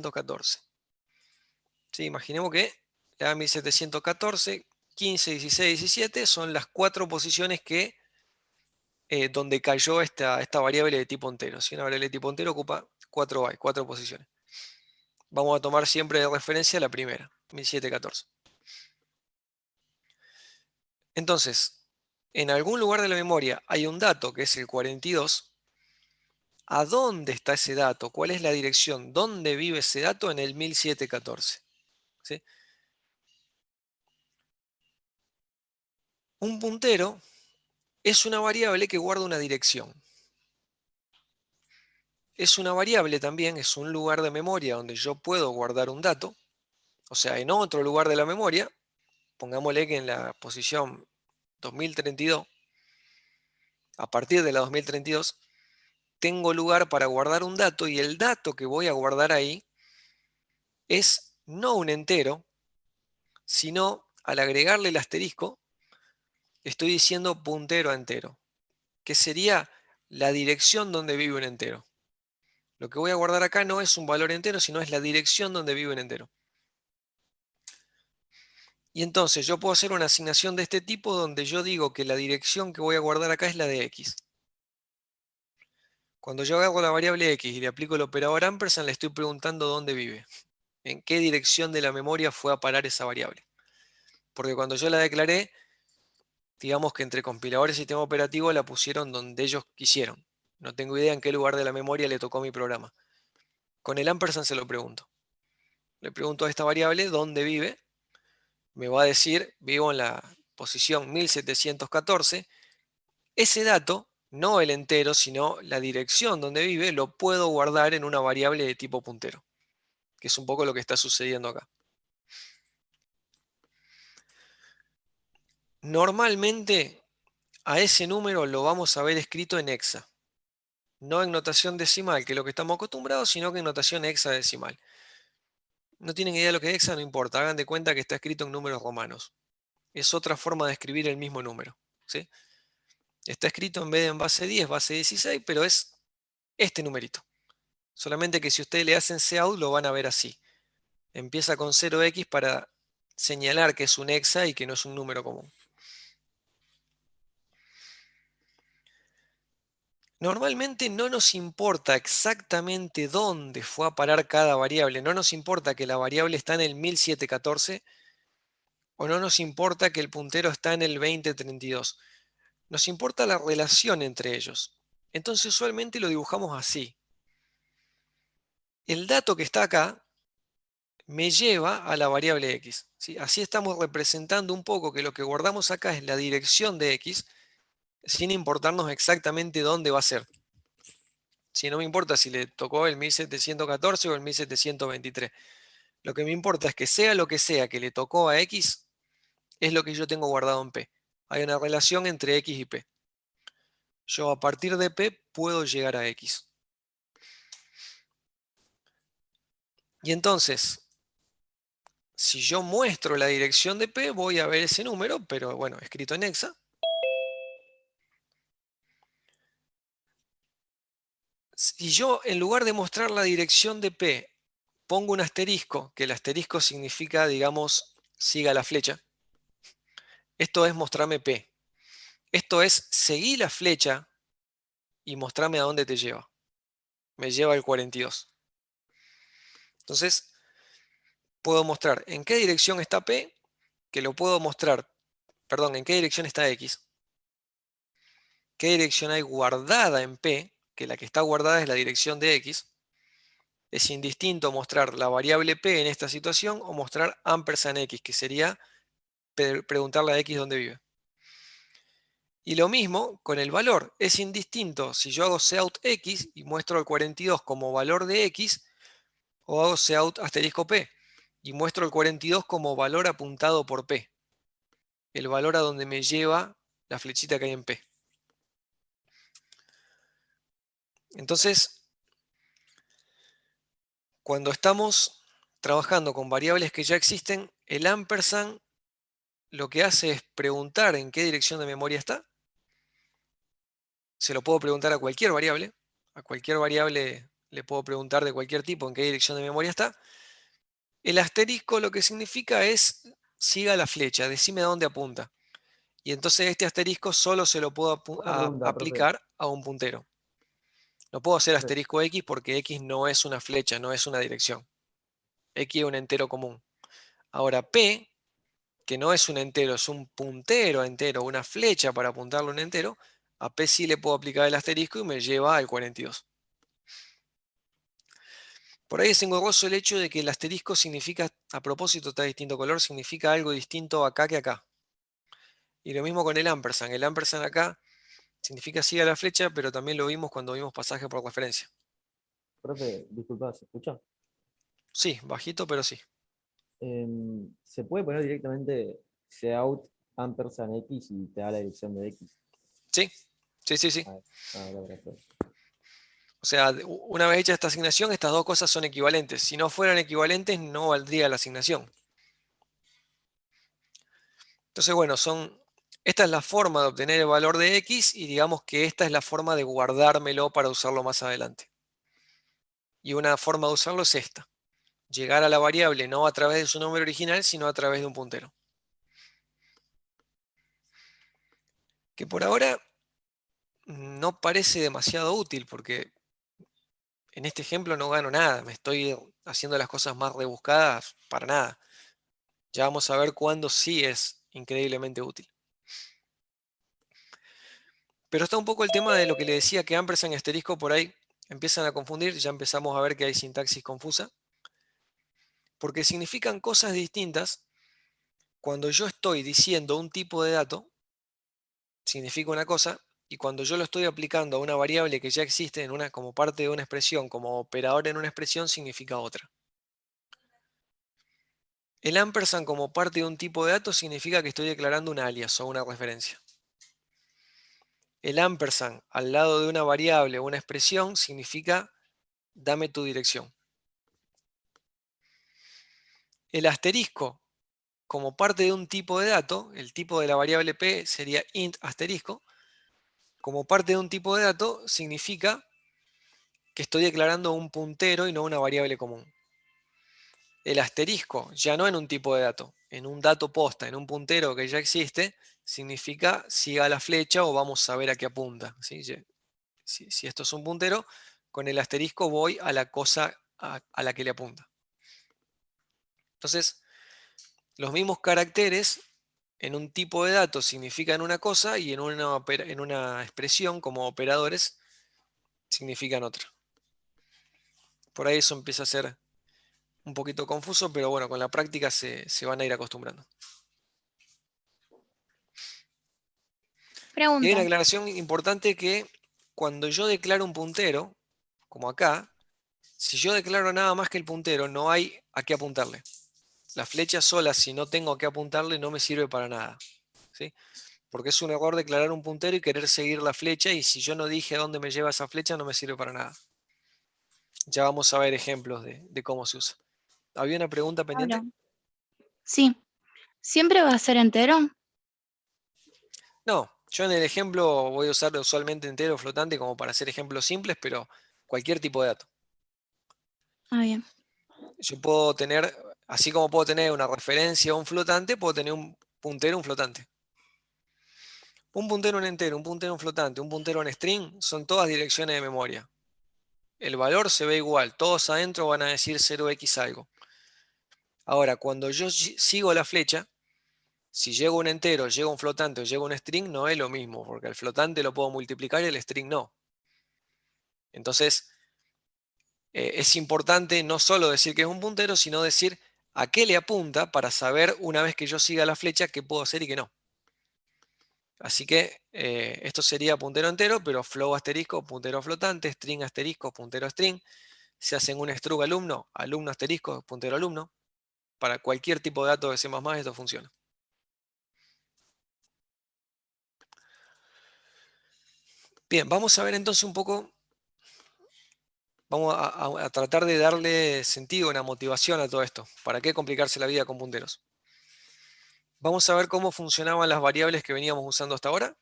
1714. ¿Sí? Imaginemos que le da 1714, 15, 16, 17 son las 4 posiciones que, donde cayó esta variable de tipo entero. Si una variable de tipo entero ocupa 4 bytes, 4 posiciones. Vamos a tomar siempre de referencia la primera, 1714. Entonces, en algún lugar de la memoria hay un dato que es el 42. ¿A dónde está ese dato? ¿Cuál es la dirección? ¿Dónde vive ese dato en el 1714? ¿Sí? Un puntero es una variable que guarda una dirección. Es una variable también, es un lugar de memoria donde yo puedo guardar un dato. O sea, en otro lugar de la memoria, pongámosle que en la posición 2032, a partir de la 2032, tengo lugar para guardar un dato y el dato que voy a guardar ahí es no un entero, sino al agregarle el asterisco, estoy diciendo puntero a entero, que sería la dirección donde vive un entero. Lo que voy a guardar acá no es un valor entero, sino es la dirección donde vive un entero. Y entonces yo puedo hacer una asignación de este tipo donde yo digo que la dirección que voy a guardar acá es la de x. Cuando yo agarro la variable x y le aplico el operador ampersand, le estoy preguntando dónde vive, en qué dirección de la memoria fue a parar esa variable. Porque cuando yo la declaré, digamos que entre compiladores y sistema operativo la pusieron donde ellos quisieron. No tengo idea en qué lugar de la memoria le tocó mi programa. Con el ampersand se lo pregunto. Le pregunto a esta variable dónde vive. Me va a decir, vivo en la posición 1714. Ese dato, no el entero, sino la dirección donde vive, lo puedo guardar en una variable de tipo puntero, que es un poco lo que está sucediendo acá. Normalmente a ese número lo vamos a ver escrito en hexa, no en notación decimal, que es lo que estamos acostumbrados, sino que en notación hexadecimal. No tienen idea de lo que es hexa, no importa, hagan de cuenta que está escrito en números romanos. Es otra forma de escribir el mismo número, ¿sí? Está escrito en vez de en base 10, base 16, pero es este numerito. Solamente que si ustedes le hacen cout lo van a ver así. Empieza con 0x para señalar que es un hexa y que no es un número común. Normalmente no nos importa exactamente dónde fue a parar cada variable. No nos importa que la variable está en el 1714 o no nos importa que el puntero está en el 2032. Nos importa la relación entre ellos. Entonces usualmente lo dibujamos así. El dato que está acá me lleva a la variable x, ¿sí? Así estamos representando un poco que lo que guardamos acá es la dirección de x, sin importarnos exactamente dónde va a ser. Si no me importa si le tocó el 1714 o el 1723. Lo que me importa es que sea lo que sea que le tocó a x, es lo que yo tengo guardado en P. Hay una relación entre x y P. Yo a partir de P puedo llegar a x. Y entonces, si yo muestro la dirección de P, voy a ver ese número, pero bueno, escrito en hexa. Si yo, en lugar de mostrar la dirección de P, pongo un asterisco, que el asterisco significa, digamos, siga la flecha, esto es mostrarme P. Esto es seguir la flecha y mostrarme a dónde te lleva. Me lleva al 42. Entonces, puedo mostrar en qué dirección está P, que lo puedo mostrar, perdón, en qué dirección está X, qué dirección hay guardada en P, que la que está guardada es la dirección de X. Es indistinto mostrar la variable P en esta situación o mostrar ampersand X, que sería preguntarle a X dónde vive. Y lo mismo con el valor. Es indistinto si yo hago cout X y muestro el 42 como valor de X, o hago cout asterisco P y muestro el 42 como valor apuntado por P. El valor a donde me lleva la flechita que hay en P. Entonces, cuando estamos trabajando con variables que ya existen, el ampersand lo que hace es preguntar en qué dirección de memoria está. Se lo puedo preguntar a cualquier variable le puedo preguntar de cualquier tipo en qué dirección de memoria está. El asterisco lo que significa es siga la flecha, decime a dónde apunta. Y entonces este asterisco solo se lo puedo Una pregunta, profe. aplicar a un puntero. No puedo hacer Profe, asterisco X porque X no es una flecha, no es una dirección. X es un entero común. Ahora P, que no es un entero, es un puntero entero, una flecha para apuntarle a un entero, a P sí le puedo aplicar el asterisco y me lleva al 42. Por ahí es engorroso el hecho de que el asterisco significa, a propósito está de distinto color, significa algo distinto acá que acá. Y lo mismo con el ampersand. El ampersand acá significa siga la flecha, pero también lo vimos cuando vimos pasaje por referencia. profe, disculpa, ¿se escucha? Sí, bajito, pero sí. ¿Se puede poner directamente cout ampersand X y te da la dirección de X? Sí, sí, sí, sí. Ah, gracias. O sea, una vez hecha esta asignación, estas dos cosas son equivalentes. Si no fueran equivalentes, no valdría la asignación. Entonces, bueno, esta es la forma de obtener el valor de X y digamos que esta es la forma de guardármelo para usarlo más adelante. Y una forma de usarlo es esta. Llegar a la variable no a través de su número original, sino a través de un puntero. Que por ahora no parece demasiado útil porque en este ejemplo no gano nada. Me estoy haciendo las cosas más rebuscadas para nada. Ya vamos a ver cuándo sí es increíblemente útil. Pero está un poco el tema de lo que le decía que ampersand y asterisco por ahí empiezan a confundir. Ya empezamos a ver que hay sintaxis confusa. Porque significan cosas distintas. Cuando yo estoy diciendo un tipo de dato, significa una cosa, y cuando yo lo estoy aplicando a una variable que ya existe como parte de una expresión, como operador en una expresión, significa otra. El ampersand como parte de un tipo de dato significa que estoy declarando un alias o una referencia. El ampersand al lado de una variable o una expresión significa dame tu dirección. El asterisco como parte de un tipo de dato, el tipo de la variable p sería int asterisco, como parte de un tipo de dato significa que estoy declarando un puntero y no una variable común. El asterisco, ya no en un tipo de dato, en un dato posta, en un puntero que ya existe, significa siga la flecha o vamos a ver a qué apunta. ¿Sí? Si esto es un puntero, con el asterisco voy a la cosa a la que le apunta. Entonces, los mismos caracteres en un tipo de datos significan una cosa y en una expresión como operadores significan otra. Por ahí eso empieza a ser un poquito confuso, pero bueno, con la práctica se van a ir acostumbrando. Y hay una Pregunta. aclaración importante que cuando yo declaro un puntero, como acá, si yo declaro nada más que el puntero, no hay a qué apuntarle. La flecha sola, si no tengo a qué apuntarle, no me sirve para nada. ¿Sí? Porque es un error declarar un puntero y querer seguir la flecha, y si yo no dije a dónde me lleva esa flecha, no me sirve para nada. Ya vamos a ver ejemplos de cómo se usa. ¿Había una pregunta Ahora, pendiente? sí. ¿Siempre va a ser entero? No, yo en el ejemplo voy a usar usualmente entero flotante como para hacer ejemplos simples, pero cualquier tipo de dato. Ah, bien. Yo puedo tener, así como puedo tener una referencia a un flotante, puedo tener un puntero, un flotante. Un puntero, un entero, un puntero, un flotante, un puntero, un string, son todas direcciones de memoria. El valor se ve igual, todos adentro van a decir 0x algo. Ahora, cuando yo sigo la flecha, si llego a un entero, llego a un flotante o llego a un string, no es lo mismo, porque el flotante lo puedo multiplicar y el string no. Entonces, es importante no solo decir que es un puntero, sino decir a qué le apunta para saber una vez que yo siga la flecha qué puedo hacer y qué no. Así que esto sería puntero entero, pero flow asterisco, puntero flotante, string asterisco, puntero string. Se hacen un struct alumno, alumno asterisco, puntero alumno. Para cualquier tipo de dato de C++ esto funciona. Bien, vamos a ver entonces un poco, vamos a tratar de darle sentido, una motivación a todo esto. ¿Para qué complicarse la vida con punteros? Vamos a ver cómo funcionaban las variables que veníamos usando hasta ahora.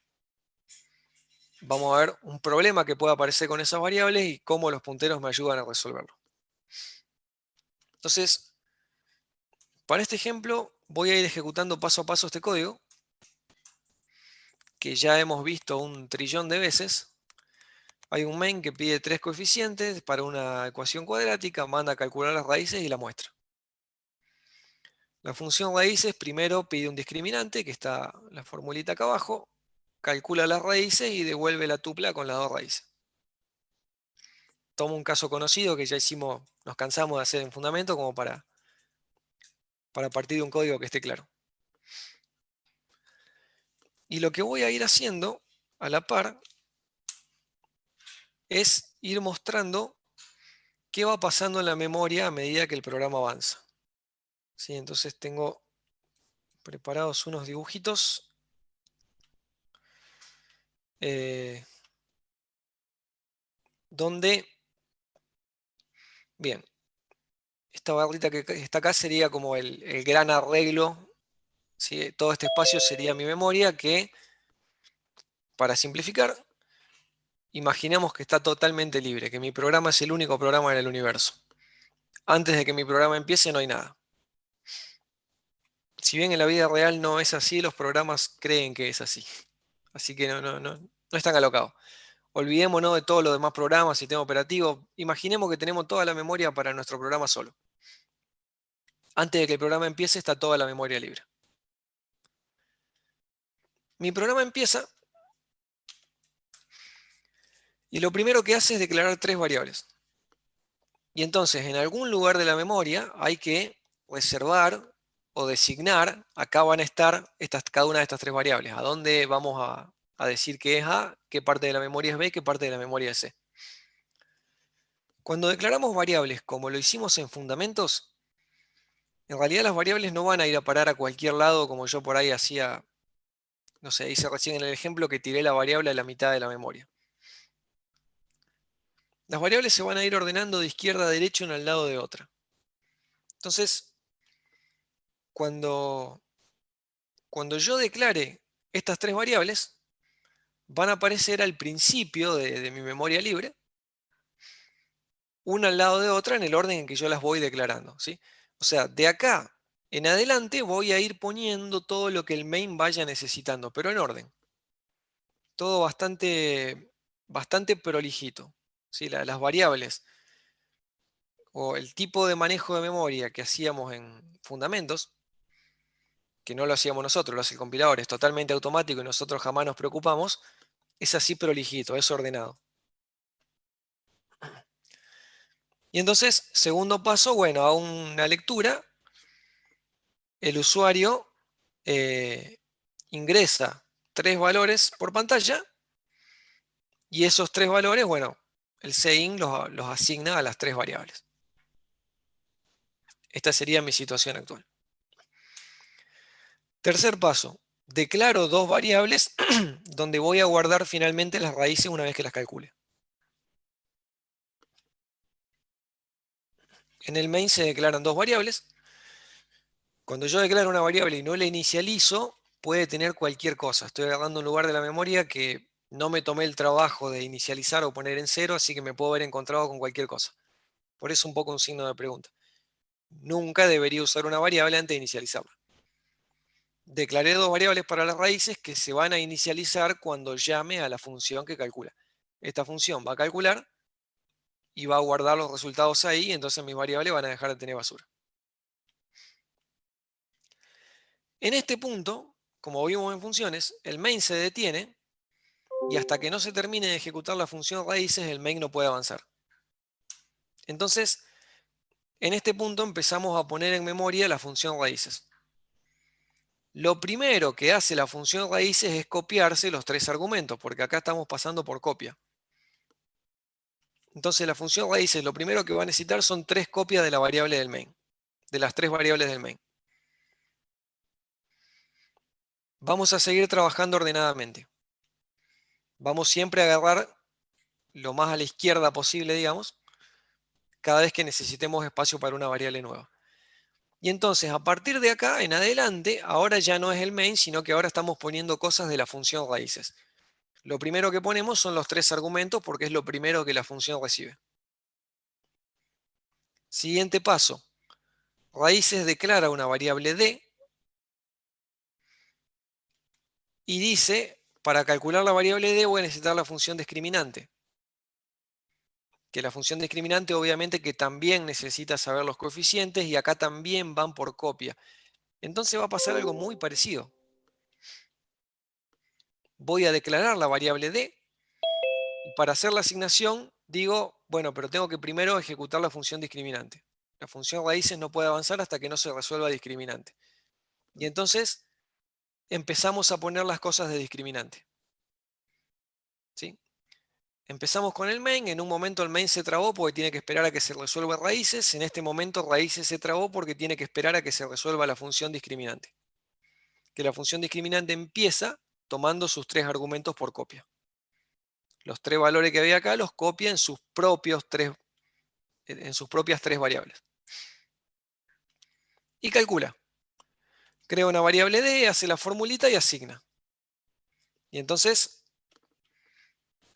vamos a ver un problema que puede aparecer con esas variables y cómo los punteros me ayudan a resolverlo. Entonces, para este ejemplo, voy a ir ejecutando paso a paso este código, que ya hemos visto un trillón de veces. Hay un main que pide 3 coeficientes para una ecuación cuadrática, manda a calcular las raíces y la muestra. La función raíces primero pide un discriminante, que está la formulita acá abajo, calcula las raíces y devuelve la tupla con las dos raíces. Tomo un caso conocido que ya hicimos, nos cansamos de hacer en fundamento como para partir de un código que esté claro. Y lo que voy a ir haciendo a la par es ir mostrando qué va pasando en la memoria a medida que el programa avanza. ¿Sí? Entonces tengo preparados unos dibujitos. Donde, bien, esta barrita que está acá sería como el gran arreglo, ¿sí? Todo este espacio sería mi memoria que, para simplificar, imaginemos que está totalmente libre, que mi programa es el único programa en el universo. Antes de que mi programa empiece no hay nada. Si bien en la vida real no es así, los programas creen que es así. Así que no están alocados. Olvidémonos de todos los demás programas, sistema operativo. Imaginemos que tenemos toda la memoria para nuestro programa solo. Antes de que el programa empiece está toda la memoria libre. Mi programa empieza y lo primero que hace es declarar 3 variables. Y entonces en algún lugar de la memoria hay que reservar o designar, acá van a estar cada una de estas 3 variables. ¿A dónde vamos a decir que es A? ¿Qué parte de la memoria es B? ¿Qué parte de la memoria es C? Cuando declaramos variables como lo hicimos en fundamentos, en realidad las variables no van a ir a parar a cualquier lado como yo por ahí hacía, no sé, hice recién en el ejemplo que tiré la variable a la mitad de la memoria. Las variables se van a ir ordenando de izquierda a derecha una al lado de otra. Entonces, cuando yo declare estas 3 variables, van a aparecer al principio de mi memoria libre, una al lado de otra en el orden en que yo las voy declarando, ¿sí? O sea, de acá en adelante voy a ir poniendo todo lo que el main vaya necesitando, pero en orden. Todo bastante prolijito, ¿sí? Las variables o el tipo de manejo de memoria que hacíamos en fundamentos, que no lo hacíamos nosotros, lo hace el compilador, es totalmente automático y nosotros jamás nos preocupamos, es así prolijito, es ordenado. Y entonces, segundo paso, bueno, a una lectura, el usuario ingresa 3 valores por pantalla y esos 3 valores, bueno, el sein los asigna a las 3 variables. Esta sería mi situación actual. Tercer paso, declaro 2 variables donde voy a guardar finalmente las raíces una vez que las calcule. En el main se declaran 2 variables. Cuando yo declaro una variable y no la inicializo, puede tener cualquier cosa. Estoy agarrando un lugar de la memoria que no me tomé el trabajo de inicializar o poner en cero, así que me puedo haber encontrado con cualquier cosa. Por eso un poco un signo de pregunta. Nunca debería usar una variable antes de inicializarla. Declaré 2 variables para las raíces que se van a inicializar cuando llame a la función que calcula. Esta función va a calcular y va a guardar los resultados ahí, entonces mis variables van a dejar de tener basura. En este punto, como vimos en funciones, el main se detiene y hasta que no se termine de ejecutar la función raíces, el main no puede avanzar. Entonces, en este punto empezamos a poner en memoria la función raíces. Lo primero que hace la función raíces es copiarse los 3 argumentos, porque acá estamos pasando por copia. Entonces la función raíces lo primero que va a necesitar son 3 copias de la variable del main, de las 3 variables del main. Vamos a seguir trabajando ordenadamente. Vamos siempre a agarrar lo más a la izquierda posible, digamos, cada vez que necesitemos espacio para una variable nueva. Y entonces, a partir de acá en adelante, ahora ya no es el main, sino que ahora estamos poniendo cosas de la función raíces. Lo primero que ponemos son los 3 argumentos porque es lo primero que la función recibe. Siguiente paso. Raíces declara una variable d y dice, para calcular la variable d voy a necesitar la función discriminante. Que la función discriminante obviamente que también necesita saber los coeficientes y acá también van por copia. Entonces va a pasar algo muy parecido. Voy a declarar la variable d y para hacer la asignación digo, bueno, pero tengo que primero ejecutar la función discriminante. La función raíces no puede avanzar hasta que no se resuelva discriminante. Y entonces empezamos a poner las cosas de discriminante. ¿Sí? Empezamos con el main, en un momento el main se trabó porque tiene que esperar a que se resuelva raíces, en este momento raíces se trabó porque tiene que esperar a que se resuelva la función discriminante. Que la función discriminante empieza tomando sus 3 argumentos por copia. Los 3 valores que había acá los copia en sus propias 3 variables. Y calcula. Crea una variable d, hace la formulita y asigna. Y entonces,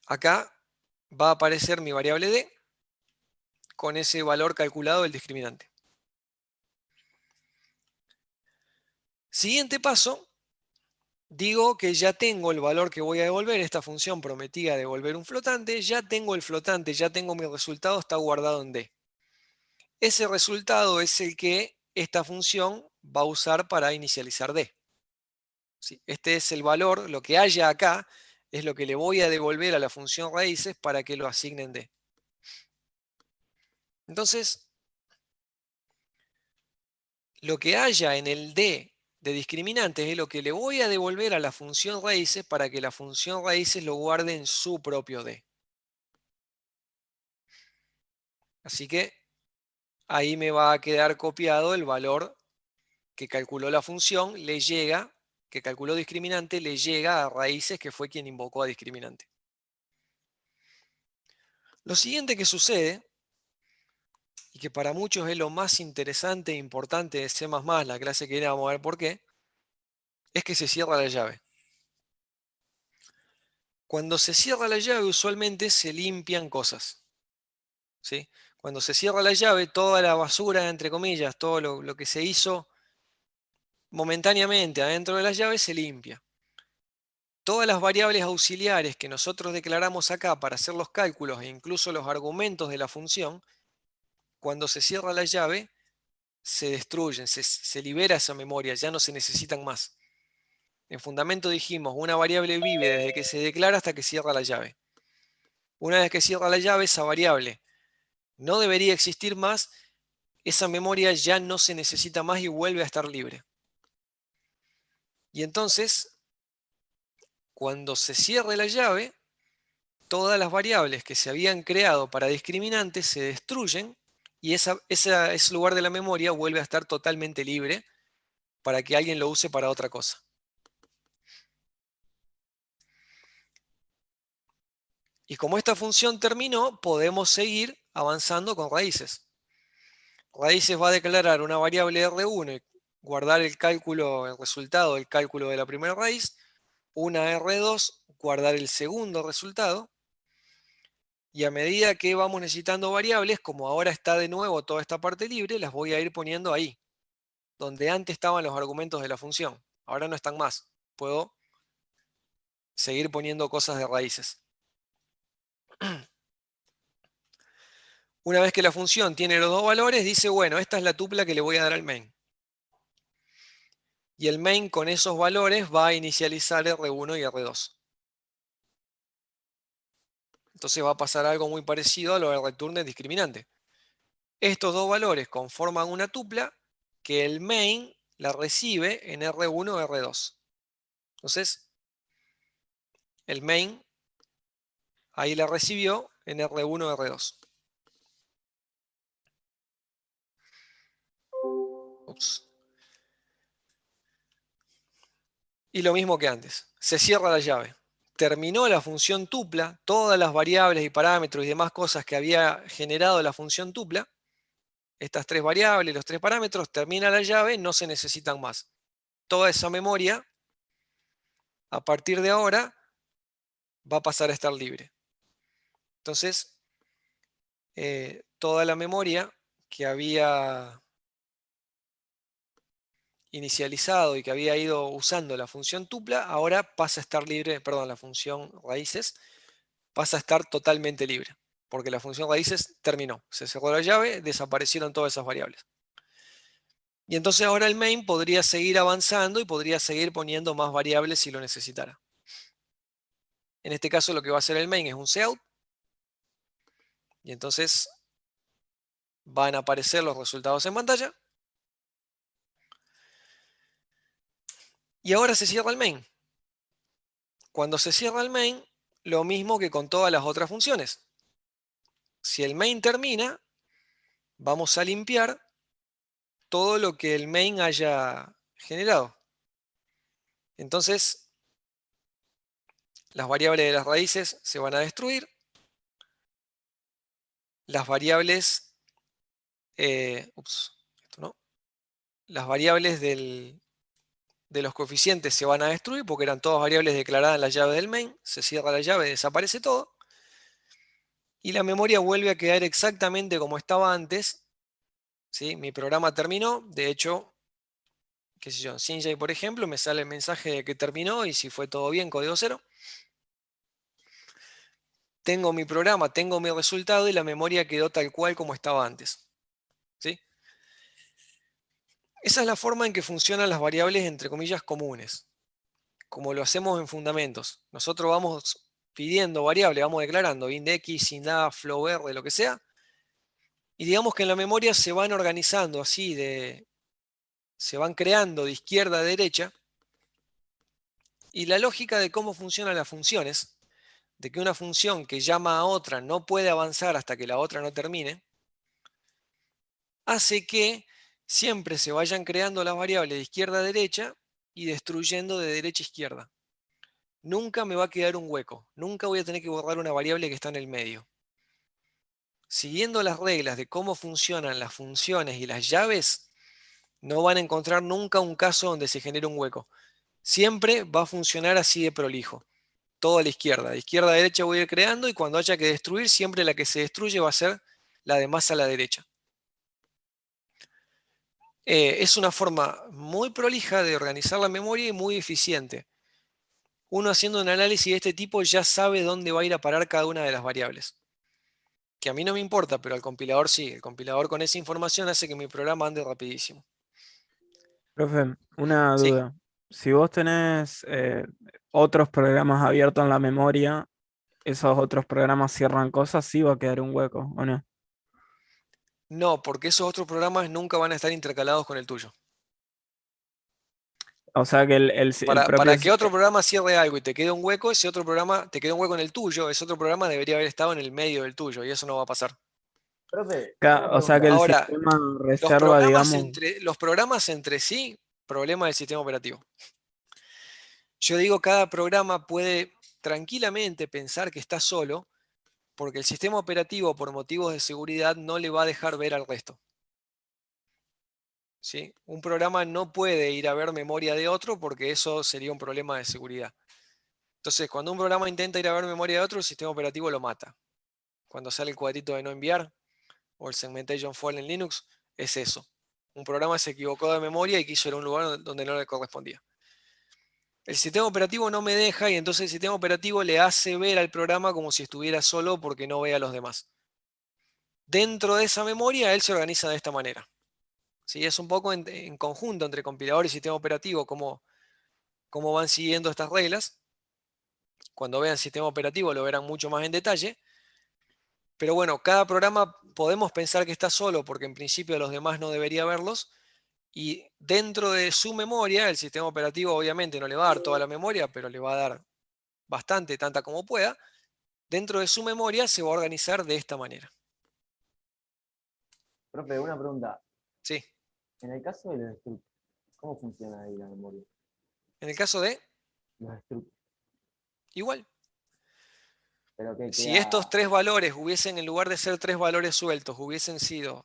acá va a aparecer mi variable d con ese valor calculado del discriminante. Siguiente paso, digo que ya tengo el valor que voy a devolver, esta función prometía devolver un flotante, ya tengo el flotante, ya tengo mi resultado, está guardado en d. Ese resultado es el que esta función va a usar para inicializar d. ¿Sí? Este es el valor, lo que haya acá, es lo que le voy a devolver a la función raíces para que lo asigne en d. Entonces, lo que haya en el d de discriminantes es lo que le voy a devolver a la función raíces para que la función raíces lo guarde en su propio d. Así que ahí me va a quedar copiado el valor que calculó la función, que calculó discriminante, le llega a raíces, que fue quien invocó a discriminante. Lo siguiente que sucede, y que para muchos es lo más interesante e importante de C++, la clase que viene, vamos a ver por qué, es que se cierra la llave. Cuando se cierra la llave, usualmente se limpian cosas. ¿Sí? Cuando se cierra la llave, toda la basura, entre comillas, todo lo que se hizo momentáneamente adentro de la llave se limpia. Todas las variables auxiliares que nosotros declaramos acá para hacer los cálculos e incluso los argumentos de la función, cuando se cierra la llave, se destruyen, se libera esa memoria, ya no se necesitan más. En fundamento dijimos, una variable vive desde que se declara hasta que cierra la llave. Una vez que cierra la llave, esa variable no debería existir más, esa memoria ya no se necesita más y vuelve a estar libre. Y entonces, cuando se cierre la llave, todas las variables que se habían creado para discriminantes se destruyen y ese lugar de la memoria vuelve a estar totalmente libre para que alguien lo use para otra cosa. Y como esta función terminó, podemos seguir avanzando con raíces. Raíces va a declarar una variable R1 y guardar el resultado del cálculo de la primera raíz, una R2, guardar el segundo resultado, y a medida que vamos necesitando variables, como ahora está de nuevo toda esta parte libre, las voy a ir poniendo ahí, donde antes estaban los argumentos de la función. Ahora no están más. Puedo seguir poniendo cosas de raíces. Una vez que la función tiene los 2 valores, dice, bueno, esta es la tupla que le voy a dar al main. Y el main con esos valores va a inicializar R1 y R2. Entonces va a pasar algo muy parecido a lo del return del discriminante. Estos 2 valores conforman una tupla que el main la recibe en R1 o R2. Entonces, el main ahí la recibió en R1 o R2. Ups. Y lo mismo que antes, se cierra la llave. Terminó la función tupla, todas las variables y parámetros y demás cosas que había generado la función tupla, estas 3 variables, los 3 parámetros, termina la llave, no se necesitan más. Toda esa memoria, a partir de ahora, va a pasar a estar libre. Entonces, toda la memoria que había inicializado y que había ido usando la función tupla, ahora pasa a estar libre, perdón, la función raíces pasa a estar totalmente libre, porque la función raíces terminó, se cerró la llave, desaparecieron todas esas variables. Y entonces ahora el main podría seguir avanzando y podría seguir poniendo más variables si lo necesitara. En este caso lo que va a hacer el main es un cout, y entonces van a aparecer los resultados en pantalla. Y ahora se cierra el main. Cuando se cierra el main, lo mismo que con todas las otras funciones. Si el main termina, vamos a limpiar todo lo que el main haya generado. Entonces, las variables de las raíces se van a destruir. Las variables, esto no. Las variables de los coeficientes se van a destruir porque eran todas variables declaradas en la llave del main. Se cierra la llave, desaparece todo. Y la memoria vuelve a quedar exactamente como estaba antes. ¿Sí? Mi programa terminó. De hecho, qué sé yo, en Sinjay, por ejemplo, me sale el mensaje de que terminó y si fue todo bien, código 0. Tengo mi programa, tengo mi resultado y la memoria quedó tal cual como estaba antes. ¿Sí? Esa es la forma en que funcionan las variables, entre comillas, comunes, como lo hacemos en fundamentos. Nosotros vamos pidiendo variables, vamos declarando index, inda, flow r, lo que sea, y digamos que en la memoria se van organizando así, se van creando de izquierda a derecha, y la lógica de cómo funcionan las funciones, de que una función que llama a otra no puede avanzar hasta que la otra no termine, hace que siempre se vayan creando las variables de izquierda a derecha y destruyendo de derecha a izquierda. Nunca me va a quedar un hueco, nunca voy a tener que borrar una variable que está en el medio. Siguiendo las reglas de cómo funcionan las funciones y las llaves, no van a encontrar nunca un caso donde se genere un hueco. Siempre va a funcionar así de prolijo. Todo a la izquierda. De izquierda a derecha voy a ir creando y cuando haya que destruir, siempre la que se destruye va a ser la de más a la derecha. Es una forma muy prolija de organizar la memoria y muy eficiente. Uno haciendo un análisis de este tipo ya sabe dónde va a ir a parar cada una de las variables. Que a mí no me importa, pero al compilador sí. El compilador con esa información hace que mi programa ande rapidísimo. Profe, una Sí, duda. Si vos tenés otros programas abiertos en la memoria, esos otros programas cierran cosas, sí va a quedar un hueco, ¿o no? no, porque esos otros programas nunca van a estar intercalados con el tuyo. O sea que el propio... Para que otro programa cierre algo y te quede un hueco, ese otro programa, te quede un hueco en el tuyo, ese otro programa debería haber estado en el medio del tuyo y eso no va a pasar. Profe, una O sea que pregunta. el Ahora, sistema reserva, digamos... los programas entre sí, problema del sistema operativo. Yo digo, cada programa puede tranquilamente pensar que está solo porque el sistema operativo, por motivos de seguridad, no le va a dejar ver al resto. ¿Sí? Un programa no puede ir a ver memoria de otro porque eso sería un problema de seguridad. Entonces, cuando un programa intenta ir a ver memoria de otro, el sistema operativo lo mata. Cuando sale el cuadrito de no enviar o el segmentation fault en Linux, es eso. Un programa se equivocó de memoria y quiso ir a un lugar donde no le correspondía. El sistema operativo no me deja y entonces el sistema operativo le hace ver al programa como si estuviera solo porque no ve a los demás. Dentro de esa memoria, él se organiza de esta manera. ¿Sí? Es un poco en conjunto entre compilador y sistema operativo cómo van siguiendo estas reglas. Cuando vean sistema operativo lo verán mucho más en detalle. Pero bueno, cada programa podemos pensar que está solo porque en principio los demás no debería verlos. Y dentro de su memoria, el sistema operativo obviamente no le va a dar toda la memoria, pero le va a dar bastante, tanta como pueda. Dentro de su memoria se va a organizar de esta manera. Profe, una pregunta. Sí. En el caso de los struct, ¿cómo funciona ahí la memoria? En el caso de, Los struct, igual. pero que Si estos queda, tres valores hubiesen, en lugar de ser tres valores sueltos, hubiesen sido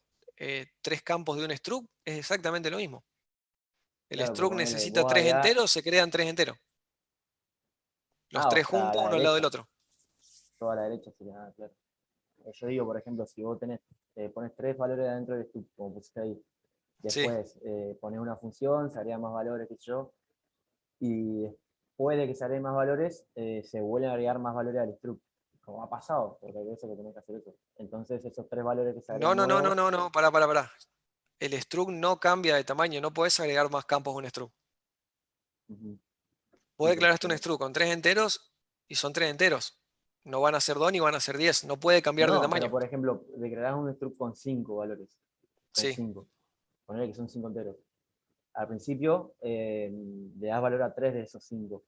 tres campos de un struct, es exactamente lo mismo. El claro, struct ponele, necesita vos tres agregás, enteros, se crean tres enteros. Los O tres sea, a juntos, la uno al lado del derecha. otro. Toda la derecha sería, claro. Yo digo, por ejemplo, si vos pones 3 valores adentro del struct, como pusiste ahí, Sí. después pones una función, se agrega más valores, qué sé yo, y después de que se agreguen más valores, se vuelven a agregar más valores al struct, como ha pasado, porque hay veces que tenés que hacer eso. Entonces, esos 3 valores que se No, agregan no, no, no, nuevos, no, no, pará. El struct no cambia de tamaño, no podés agregar más campos a un struct. ujú, Vos sí, declaraste un struct con 3 enteros y son 3 enteros. No van a ser 2 ni van a ser 10. No puede cambiar de no, pero tamaño. por ejemplo, declarás un struct con 5 valores, con Sí. 5, ponele que son 5 enteros. Al principio le das valor a 3 de esos 5.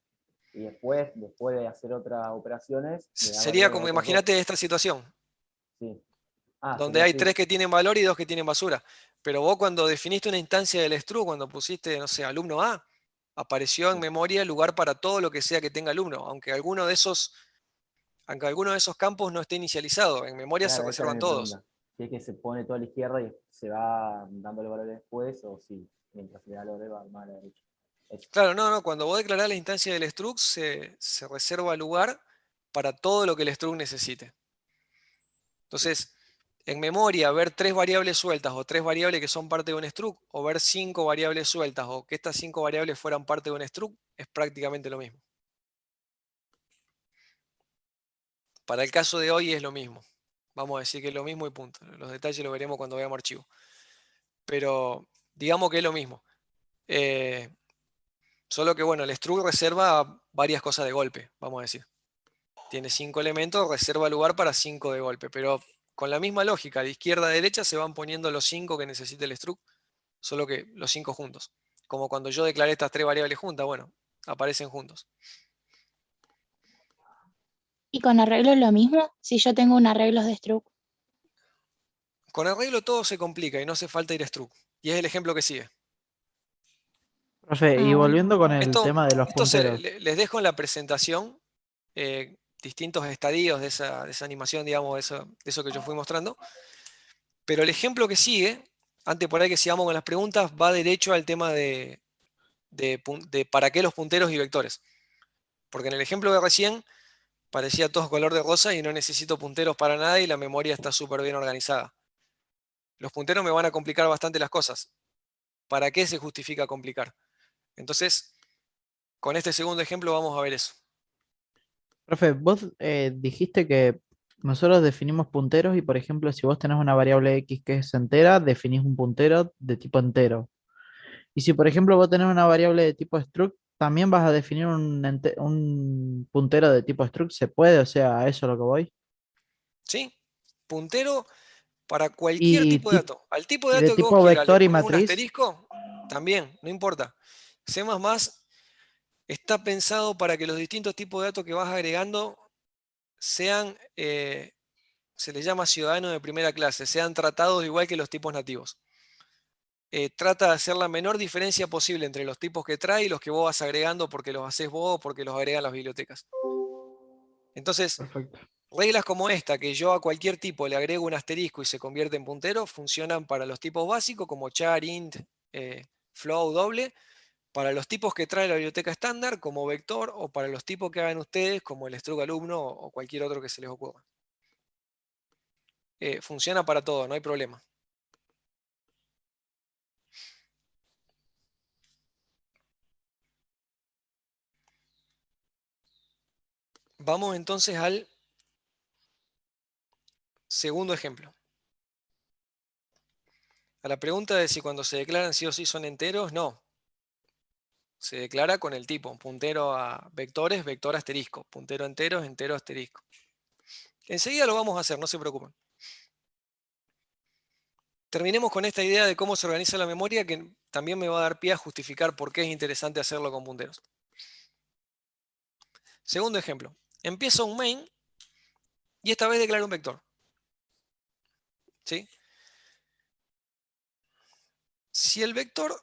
Y después de hacer otras operaciones, le das Sería valores a como, otros 2. imagínate esta situación, Sí. Ah, donde sería hay así. 3 que tienen valor y 2 que tienen basura. Pero vos cuando definiste una instancia del struct, cuando pusiste, no sé, alumno A, apareció en Sí. memoria el lugar para todo lo que sea que tenga alumno, aunque alguno de esos campos no esté inicializado, en memoria se Claro, esa era reservan mi todos. pregunta. Si es que se pone todo a la izquierda y se va dándole valores después, o si mientras le da valores va más a la derecha. Eso. Claro, no, no, cuando vos declarás la instancia del struct, se reserva lugar para todo lo que el struct necesite. Entonces, en memoria, ver 3 variables sueltas o 3 variables que son parte de un struct, o ver 5 variables sueltas o que estas 5 variables fueran parte de un struct, es prácticamente lo mismo. Para el caso de hoy es lo mismo. Vamos a decir que es lo mismo y punto. Los detalles los veremos cuando veamos archivo. Pero digamos que es lo mismo. Eh, Solo que bueno, el struct reserva varias cosas de golpe, vamos a decir. Tiene 5 elementos, reserva lugar para 5 de golpe, pero con la misma lógica, de izquierda a derecha se van poniendo los 5 que necesita el struct, solo que los 5 juntos. Como cuando yo declaré estas 3 variables juntas, bueno, aparecen juntos. ¿Y con arreglos lo mismo? Si yo tengo un arreglos de struct. Con arreglo todo se complica y no hace falta ir a struct. Y es el ejemplo que sigue. Profe, y Ah, bueno. volviendo con el Esto, tema de los esto punteros. les dejo en la presentación distintos estadios de esa animación, digamos, de eso que yo fui mostrando. Pero el ejemplo que sigue, antes por ahí que sigamos con las preguntas, va derecho al tema de para qué los punteros y vectores. Porque en el ejemplo de recién parecía todo color de rosa y no necesito punteros para nada y la memoria está súper bien organizada. Los punteros me van a complicar bastante las cosas. ¿Para qué se justifica complicar? Entonces, con este segundo ejemplo vamos a ver eso. Profe, vos dijiste que nosotros definimos punteros y, por ejemplo, si vos tenés una variable X que es entera, definís un puntero de tipo entero. Y si, por ejemplo, vos tenés una variable de tipo struct, también vas a definir un puntero de tipo struct. ¿Se puede? O sea, a eso es lo que voy. ¿Sí? Puntero para cualquier Y, tipo de dato. Al tipo de y de dato que vos tipo quieras, le vector y pones un matriz. asterisco, también, no importa. C++ está pensado para que los distintos tipos de datos que vas agregando sean, se les llama ciudadanos de primera clase, sean tratados igual que los tipos nativos. Trata de hacer la menor diferencia posible entre los tipos que trae y los que vos vas agregando porque los haces vos o porque los agregan las bibliotecas. Entonces, Perfecto. reglas como esta, que yo a cualquier tipo le agrego un asterisco y se convierte en puntero, funcionan para los tipos básicos como char, int, float, doble, para los tipos que trae la biblioteca estándar como vector o para los tipos que hagan ustedes como el struct alumno o cualquier otro que se les ocurra. Funciona para todo, no hay problema. Vamos entonces al segundo ejemplo. A la pregunta de si cuando se declaran sí o sí son enteros, no. Se declara con el tipo, puntero a vectores, vector asterisco, puntero a enteros, entero asterisco. Enseguida lo vamos a hacer, no se preocupen. Terminemos con esta idea de cómo se organiza la memoria que también me va a dar pie a justificar por qué es interesante hacerlo con punteros. Segundo ejemplo. Empiezo un main y esta vez declaro un vector. ¿Sí? Si el vector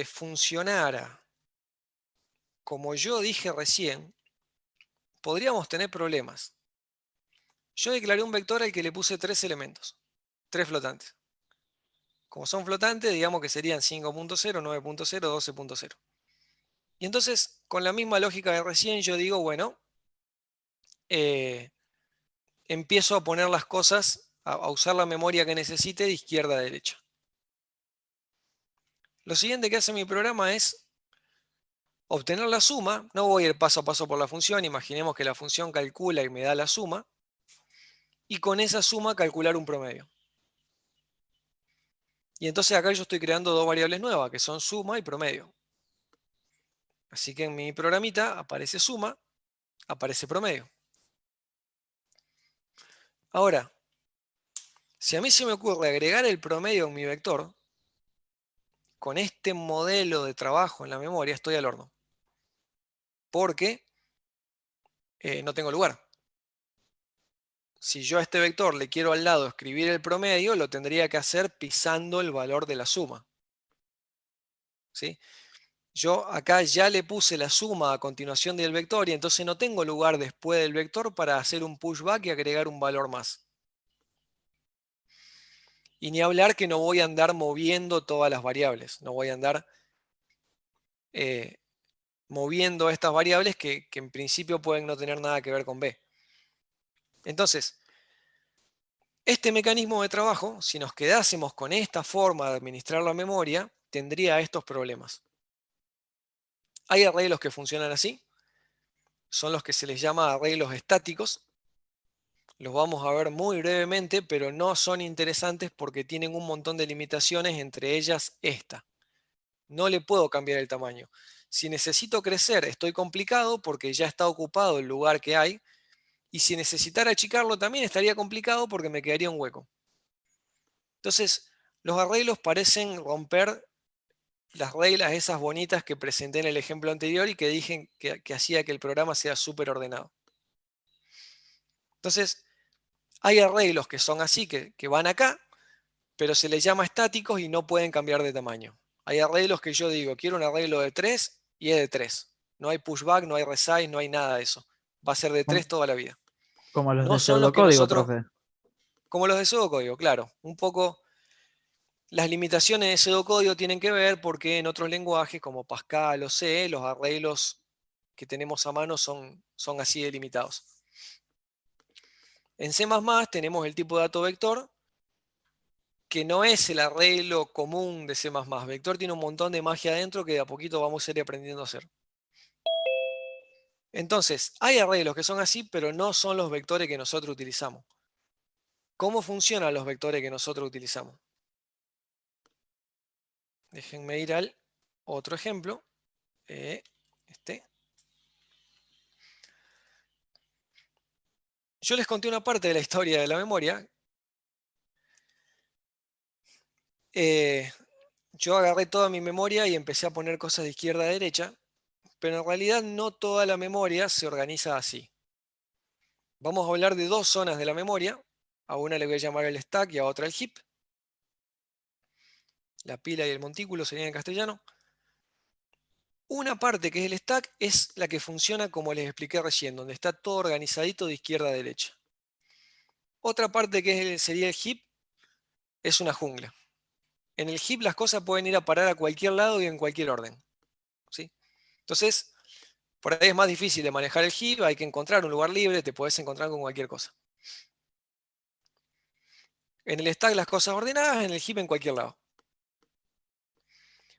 funcionara como yo dije recién, podríamos tener problemas. Yo declaré un vector al que le puse 3 elementos, 3 flotantes. Como son flotantes, digamos que serían 5.0, 9.0, 12.0. Y entonces, con la misma lógica de recién, yo digo, bueno, empiezo a poner las cosas, a usar la memoria que necesite de izquierda a derecha. Lo siguiente que hace mi programa es obtener la suma. No voy a ir paso a paso por la función. Imaginemos que la función calcula y me da la suma. Y con esa suma calcular un promedio. Y entonces acá yo estoy creando dos variables nuevas, que son suma y promedio. Así que en mi programita aparece suma, aparece promedio. Ahora, si a mí se me ocurre agregar el promedio en mi vector, con este modelo de trabajo en la memoria estoy al horno. Porque no tengo lugar. Si yo a este vector le quiero al lado escribir el promedio, lo tendría que hacer pisando el valor de la suma. ¿Sí? Yo acá ya le puse la suma a continuación del vector y entonces no tengo lugar después del vector para hacer un pushback y agregar un valor más. Y ni hablar que no voy a andar moviendo todas las variables. No voy a andar moviendo estas variables que en principio pueden no tener nada que ver con B. Entonces, este mecanismo de trabajo, si nos quedásemos con esta forma de administrar la memoria, tendría estos problemas. Hay arreglos que funcionan así, son los que se les llama arreglos estáticos. Los vamos a ver muy brevemente, pero no son interesantes porque tienen un montón de limitaciones, entre ellas esta. No le puedo cambiar el tamaño. Si necesito crecer, estoy complicado porque ya está ocupado el lugar que hay. Y si necesitara achicarlo también estaría complicado porque me quedaría un hueco. Entonces, los arreglos parecen romper las reglas esas bonitas que presenté en el ejemplo anterior y que dije que hacía que el programa sea súper ordenado. Entonces, hay arreglos que son así, que van acá, pero se les llama estáticos y no pueden cambiar de tamaño. Hay arreglos que yo digo, quiero un arreglo de 3 y es de 3. No hay pushback, no hay resize, no hay nada de eso. Va a ser de 3 toda la vida. Como los No de son los que pseudocódigo, nosotros, profe. como los de pseudocódigo, claro. Un poco las limitaciones de pseudocódigo tienen que ver porque en otros lenguajes como Pascal o C, los arreglos que tenemos a mano son así delimitados. En C++ tenemos el tipo de dato vector, que no es el arreglo común de C++. Vector tiene un montón de magia adentro que de a poquito vamos a ir aprendiendo a hacer. Entonces, hay arreglos que son así, pero no son los vectores que nosotros utilizamos. ¿Cómo funcionan los vectores que nosotros utilizamos? Déjenme ir al otro ejemplo. Yo les conté una parte de la historia de la memoria. Yo agarré toda mi memoria y empecé a poner cosas de izquierda a derecha, pero en realidad no toda la memoria se organiza así. Vamos a hablar de dos zonas de la memoria. A una le voy a llamar el stack y a otra el heap. La pila y el montículo serían en castellano. Una parte que es el stack es la que funciona como les expliqué recién, donde está todo organizadito de izquierda a derecha. Otra parte que sería el heap es una jungla. En el heap las cosas pueden ir a parar a cualquier lado y en cualquier orden. ¿Sí? Entonces, por ahí es más difícil de manejar el heap, hay que encontrar un lugar libre, te puedes encontrar con cualquier cosa. En el stack las cosas ordenadas, en el heap en cualquier lado.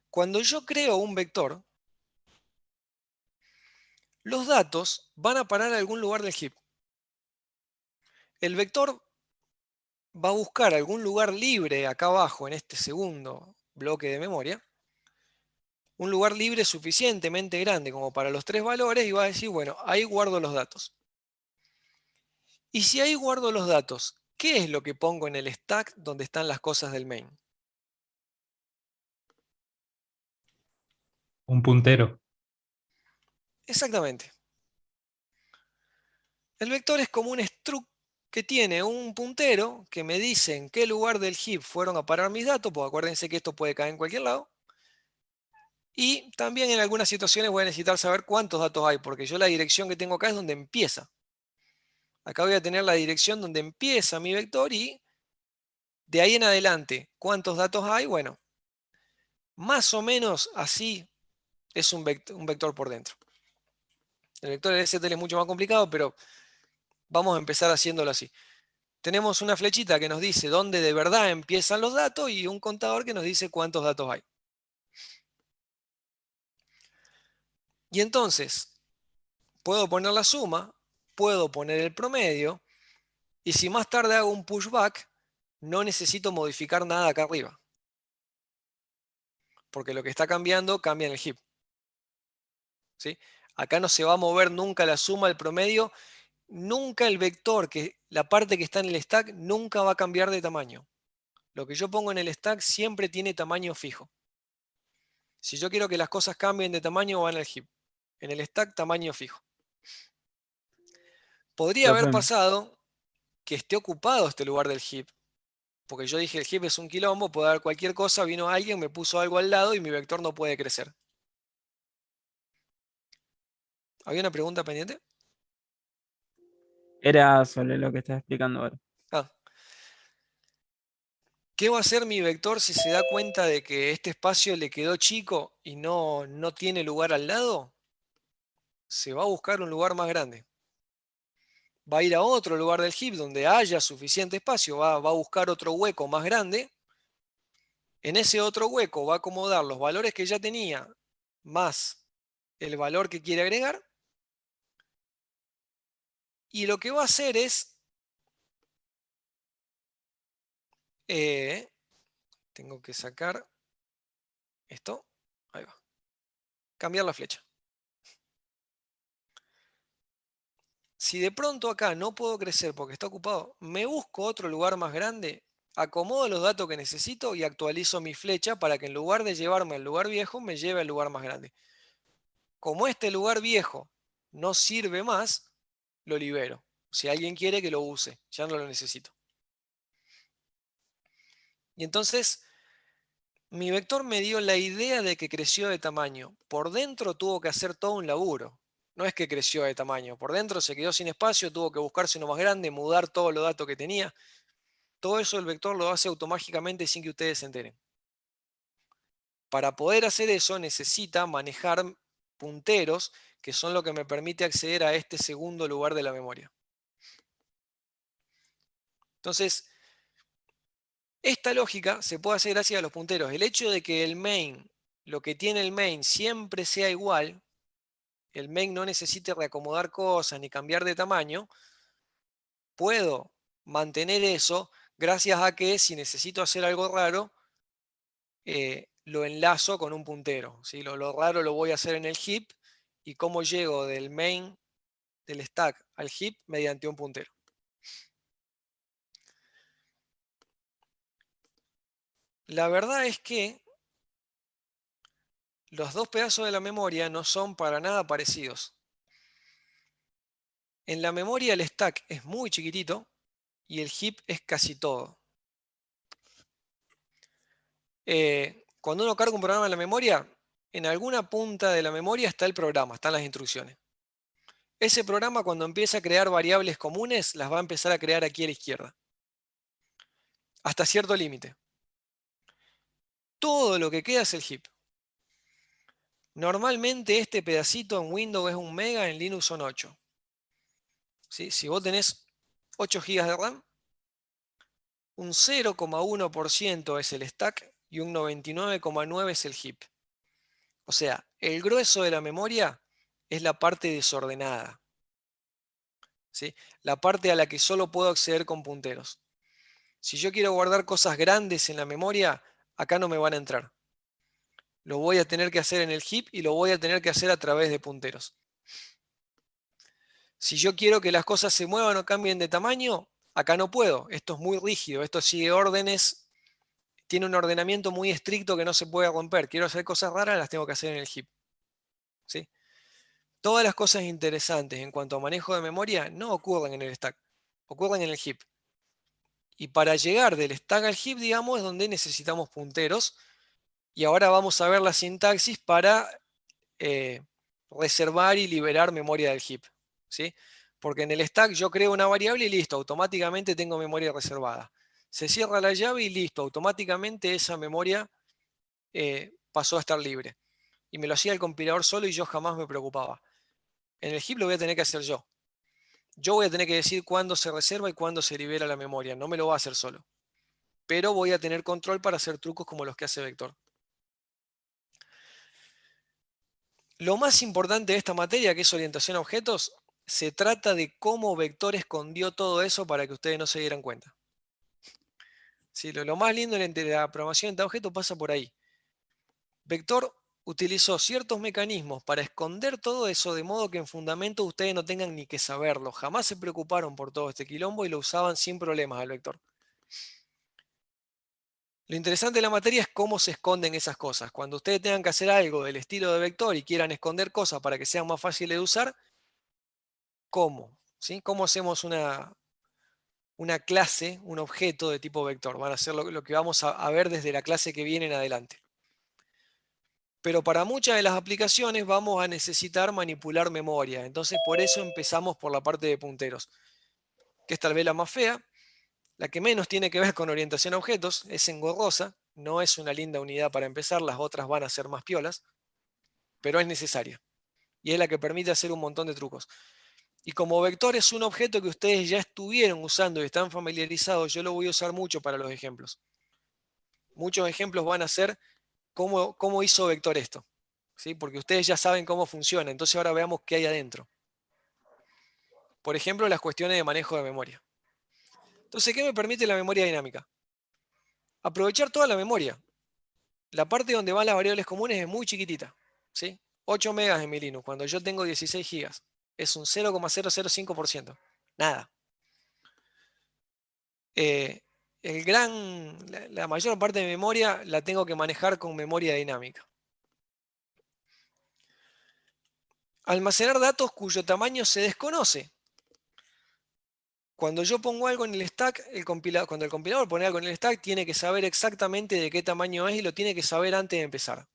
Cuando yo creo un vector, los datos van a parar a algún lugar del heap. El vector va a buscar algún lugar libre acá abajo en este segundo bloque de memoria, un lugar libre suficientemente grande como para los tres valores y va a decir, bueno, ahí guardo los datos. Y si ahí guardo los datos, ¿qué es lo que pongo en el stack donde están las cosas del main? Un puntero. Exactamente. El vector es como un struct que tiene un puntero que me dice en qué lugar del heap fueron a parar mis datos, porque acuérdense que esto puede caer en cualquier lado. Y también en algunas situaciones voy a necesitar saber cuántos datos hay, porque yo la dirección que tengo acá es donde empieza. Acá voy a tener la dirección donde empieza mi vector y de ahí en adelante, ¿cuántos datos hay? Bueno, más o menos así, es un vector por dentro. El vector LSTL es mucho más complicado, pero vamos a empezar haciéndolo así. Tenemos una flechita que nos dice dónde de verdad empiezan los datos y un contador que nos dice cuántos datos hay. Y entonces, puedo poner la suma, puedo poner el promedio, y si más tarde hago un pushback, no necesito modificar nada acá arriba. Porque lo que está cambiando, cambia en el heap. ¿Sí? Acá no se va a mover nunca la suma, el promedio, nunca el vector, la parte que está en el stack, nunca va a cambiar de tamaño. Lo que yo pongo en el stack siempre tiene tamaño fijo. Si yo quiero que las cosas cambien de tamaño, van al heap. En el stack, tamaño fijo. Podría haber Profe, pasado que esté ocupado este lugar del heap. Porque yo dije el heap es un quilombo, puede haber cualquier cosa, vino alguien, me puso algo al lado y mi vector no puede crecer. ¿Había una pregunta pendiente? era sobre lo que estás explicando ahora. Ah. ¿Qué va a hacer mi vector si se da cuenta de que este espacio le quedó chico y no tiene lugar al lado? Se va a buscar un lugar más grande. Va a ir a otro lugar del heap donde haya suficiente espacio, va a buscar otro hueco más grande. En ese otro hueco va a acomodar los valores que ya tenía más el valor que quiere agregar. Y lo que va a hacer es, tengo que sacar esto, ahí va, cambiar la flecha. Si de pronto acá no puedo crecer porque está ocupado, me busco otro lugar más grande, acomodo los datos que necesito y actualizo mi flecha para que en lugar de llevarme al lugar viejo, me lleve al lugar más grande. Como este lugar viejo no sirve más, lo libero. Si alguien quiere que lo use, ya no lo necesito. Y entonces, mi vector me dio la idea de que creció de tamaño. Por dentro tuvo que hacer todo un laburo. No es que creció de tamaño. Por dentro se quedó sin espacio, tuvo que buscarse uno más grande, mudar todos los datos que tenía. Todo eso el vector lo hace automáticamente sin que ustedes se enteren. Para poder hacer eso necesita manejar punteros, que son lo que me permite acceder a este segundo lugar de la memoria. Entonces, esta lógica se puede hacer gracias a los punteros. El hecho de que el main, lo que tiene el main, siempre sea igual, el main no necesite reacomodar cosas ni cambiar de tamaño, puedo mantener eso gracias a que si necesito hacer algo raro, lo enlazo con un puntero. ¿Sí? Lo raro lo voy a hacer en el heap y cómo llego del main, del stack al heap mediante un puntero. La verdad es que los dos pedazos de la memoria no son para nada parecidos. En la memoria el stack es muy chiquitito y el heap es casi todo. Cuando uno carga un programa en la memoria, en alguna punta de la memoria está el programa, están las instrucciones. Ese programa cuando empieza a crear variables comunes, las va a empezar a crear aquí a la izquierda. Hasta cierto límite. Todo lo que queda es el heap. Normalmente este pedacito en Windows es 1 mega, en Linux son 8. ¿Sí? Si vos tenés 8 GB de RAM, un 0,1% es el stack y un 99,9% es el heap. O sea, el grueso de la memoria es la parte desordenada. ¿Sí? La parte a la que solo puedo acceder con punteros. Si yo quiero guardar cosas grandes en la memoria, acá no me van a entrar. Lo voy a tener que hacer en el heap y lo voy a tener que hacer a través de punteros. Si yo quiero que las cosas se muevan o cambien de tamaño, acá no puedo. Esto es muy rígido, esto sigue órdenes, tiene un ordenamiento muy estricto que no se puede romper. Quiero hacer cosas raras, las tengo que hacer en el heap. ¿Sí? Todas las cosas interesantes en cuanto a manejo de memoria no ocurren en el stack, ocurren en el heap. Y para llegar del stack al heap, digamos, es donde necesitamos punteros. Y ahora vamos a ver la sintaxis para reservar y liberar memoria del heap. ¿Sí? Porque en el stack yo creo una variable y listo, automáticamente tengo memoria reservada. Se cierra la llave y listo, automáticamente esa memoria pasó a estar libre. y me lo hacía el compilador solo y yo jamás me preocupaba. En el heap lo voy a tener que hacer yo. Yo voy a tener que decir cuándo se reserva y cuándo se libera la memoria. No me lo va a hacer solo. Pero voy a tener control para hacer trucos como los que hace Vector. Lo más importante de esta materia, que es orientación a objetos, se trata de cómo Vector escondió todo eso para que ustedes no se dieran cuenta. Sí, lo más lindo de la programación de objetos pasa por ahí. Vector utilizó ciertos mecanismos para esconder todo eso, de modo que en fundamento ustedes no tengan ni que saberlo. Jamás se preocuparon por todo este quilombo y lo usaban sin problemas al Vector. Lo interesante de la materia es cómo se esconden esas cosas. Cuando ustedes tengan que hacer algo del estilo de Vector y quieran esconder cosas para que sean más fáciles de usar, ¿cómo? ¿Sí? ¿Cómo hacemos una clase, un objeto de tipo Vector? Van a ser lo que vamos a ver desde la clase que viene en adelante. Pero para muchas de las aplicaciones vamos a necesitar manipular memoria. Entonces por eso empezamos por la parte de punteros, que es tal vez la más fea, la que menos tiene que ver con orientación a objetos, es engorrosa, no es una linda unidad para empezar, las otras van a ser más piolas, pero es necesaria. Y es la que permite hacer un montón de trucos. Y como Vector es un objeto que ustedes ya estuvieron usando y están familiarizados, yo lo voy a usar mucho para los ejemplos. Muchos ejemplos van a ser cómo hizo Vector esto. ¿Sí? Porque ustedes ya saben cómo funciona, entonces ahora veamos qué hay adentro. Por ejemplo, las cuestiones de manejo de memoria. Entonces, ¿qué me permite la memoria dinámica? Aprovechar toda la memoria. La parte donde van las variables comunes es muy chiquitita, ¿sí? 8 megas en mi Linux, cuando yo tengo 16 gigas. Es un 0,005%. Nada. La mayor parte de memoria la tengo que manejar con memoria dinámica. Almacenar datos cuyo tamaño se desconoce. Cuando yo pongo algo en el stack, cuando el compilador pone algo en el stack, tiene que saber exactamente de qué tamaño es y lo tiene que saber antes de empezar.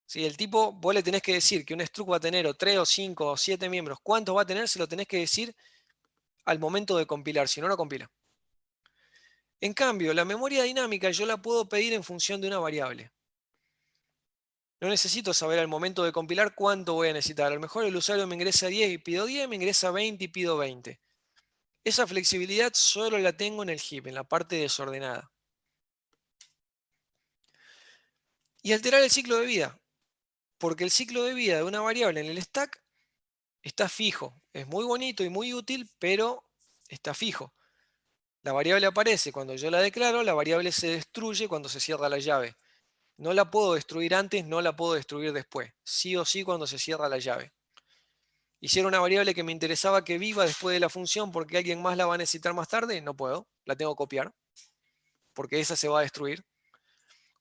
Si el tipo, vos le tenés que decir que un struct va a tener o 3 o 5 o 7 miembros, ¿cuántos va a tener? Se lo tenés que decir al momento de compilar, si no, no compila. En cambio, la memoria dinámica yo la puedo pedir en función de una variable. No necesito saber al momento de compilar cuánto voy a necesitar. A lo mejor el usuario me ingresa 10 y pido 10, me ingresa 20 y pido 20. Esa flexibilidad solo la tengo en el heap, en la parte desordenada. Y alterar el ciclo de vida. Porque el ciclo de vida de una variable en el stack está fijo. Es muy bonito y muy útil, pero está fijo. La variable aparece cuando yo la declaro, la variable se destruye cuando se cierra la llave. No la puedo destruir antes, no la puedo destruir después. Sí o sí cuando se cierra la llave. Y si era una variable que me interesaba que viva después de la función porque alguien más la va a necesitar más tarde, no puedo. La tengo que copiar, porque esa se va a destruir.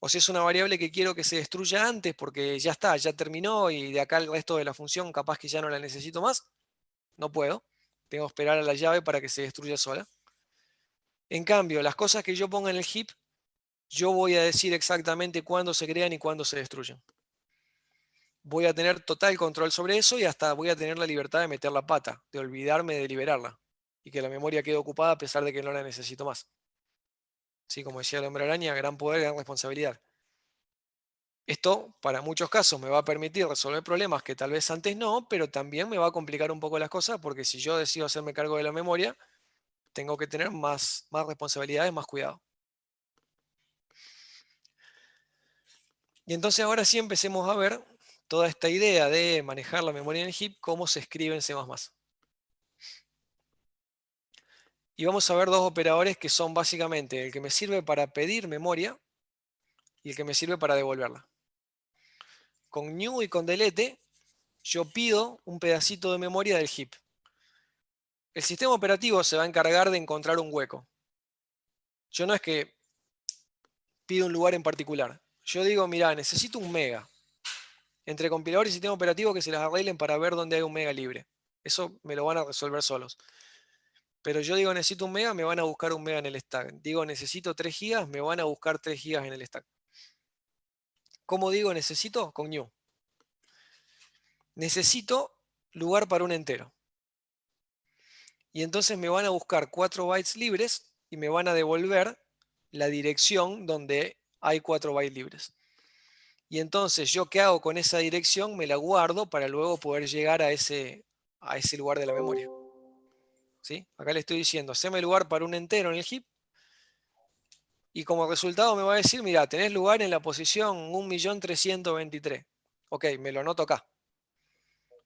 O si es una variable que quiero que se destruya antes porque ya está, ya terminó y de acá el resto de la función capaz que ya no la necesito más, no puedo. Tengo que esperar a la llave para que se destruya sola. En cambio, las cosas que yo ponga en el heap, yo voy a decir exactamente cuándo se crean y cuándo se destruyen. Voy a tener total control sobre eso y hasta voy a tener la libertad de meter la pata, de olvidarme de liberarla y que la memoria quede ocupada a pesar de que no la necesito más. Sí, como decía el hombre araña, gran poder, gran responsabilidad. Esto, para muchos casos, me va a permitir resolver problemas que tal vez antes no, pero también me va a complicar un poco las cosas porque si yo decido hacerme cargo de la memoria, tengo que tener más responsabilidades, más cuidado. Y entonces ahora sí empecemos a ver toda esta idea de manejar la memoria en el heap, cómo se escribe en C++. Y vamos a ver dos operadores que son básicamente el que me sirve para pedir memoria y el que me sirve para devolverla. Con new y con delete, yo pido un pedacito de memoria del heap. El sistema operativo se va a encargar de encontrar un hueco. Yo no es que pido un lugar en particular. Yo digo, mira, necesito un mega. Entre compilador y sistema operativo que se las arreglen para ver dónde hay un mega libre. Eso me lo van a resolver solos. Pero yo digo, necesito un mega, me van a buscar un mega en el stack. Digo, necesito 3 gigas, me van a buscar 3 gigas en el stack. ¿Cómo digo necesito? Con new. Necesito lugar para un entero. Y entonces me van a buscar 4 bytes libres y me van a devolver la dirección donde hay 4 bytes libres. Y entonces, ¿yo qué hago con esa dirección? Me la guardo para luego poder llegar a ese lugar de la memoria. ¿Sí? Acá le estoy diciendo, haceme lugar para un entero en el heap. Y como resultado me va a decir, mira, tenés lugar en la posición 1.323.000. Ok, me lo anoto acá.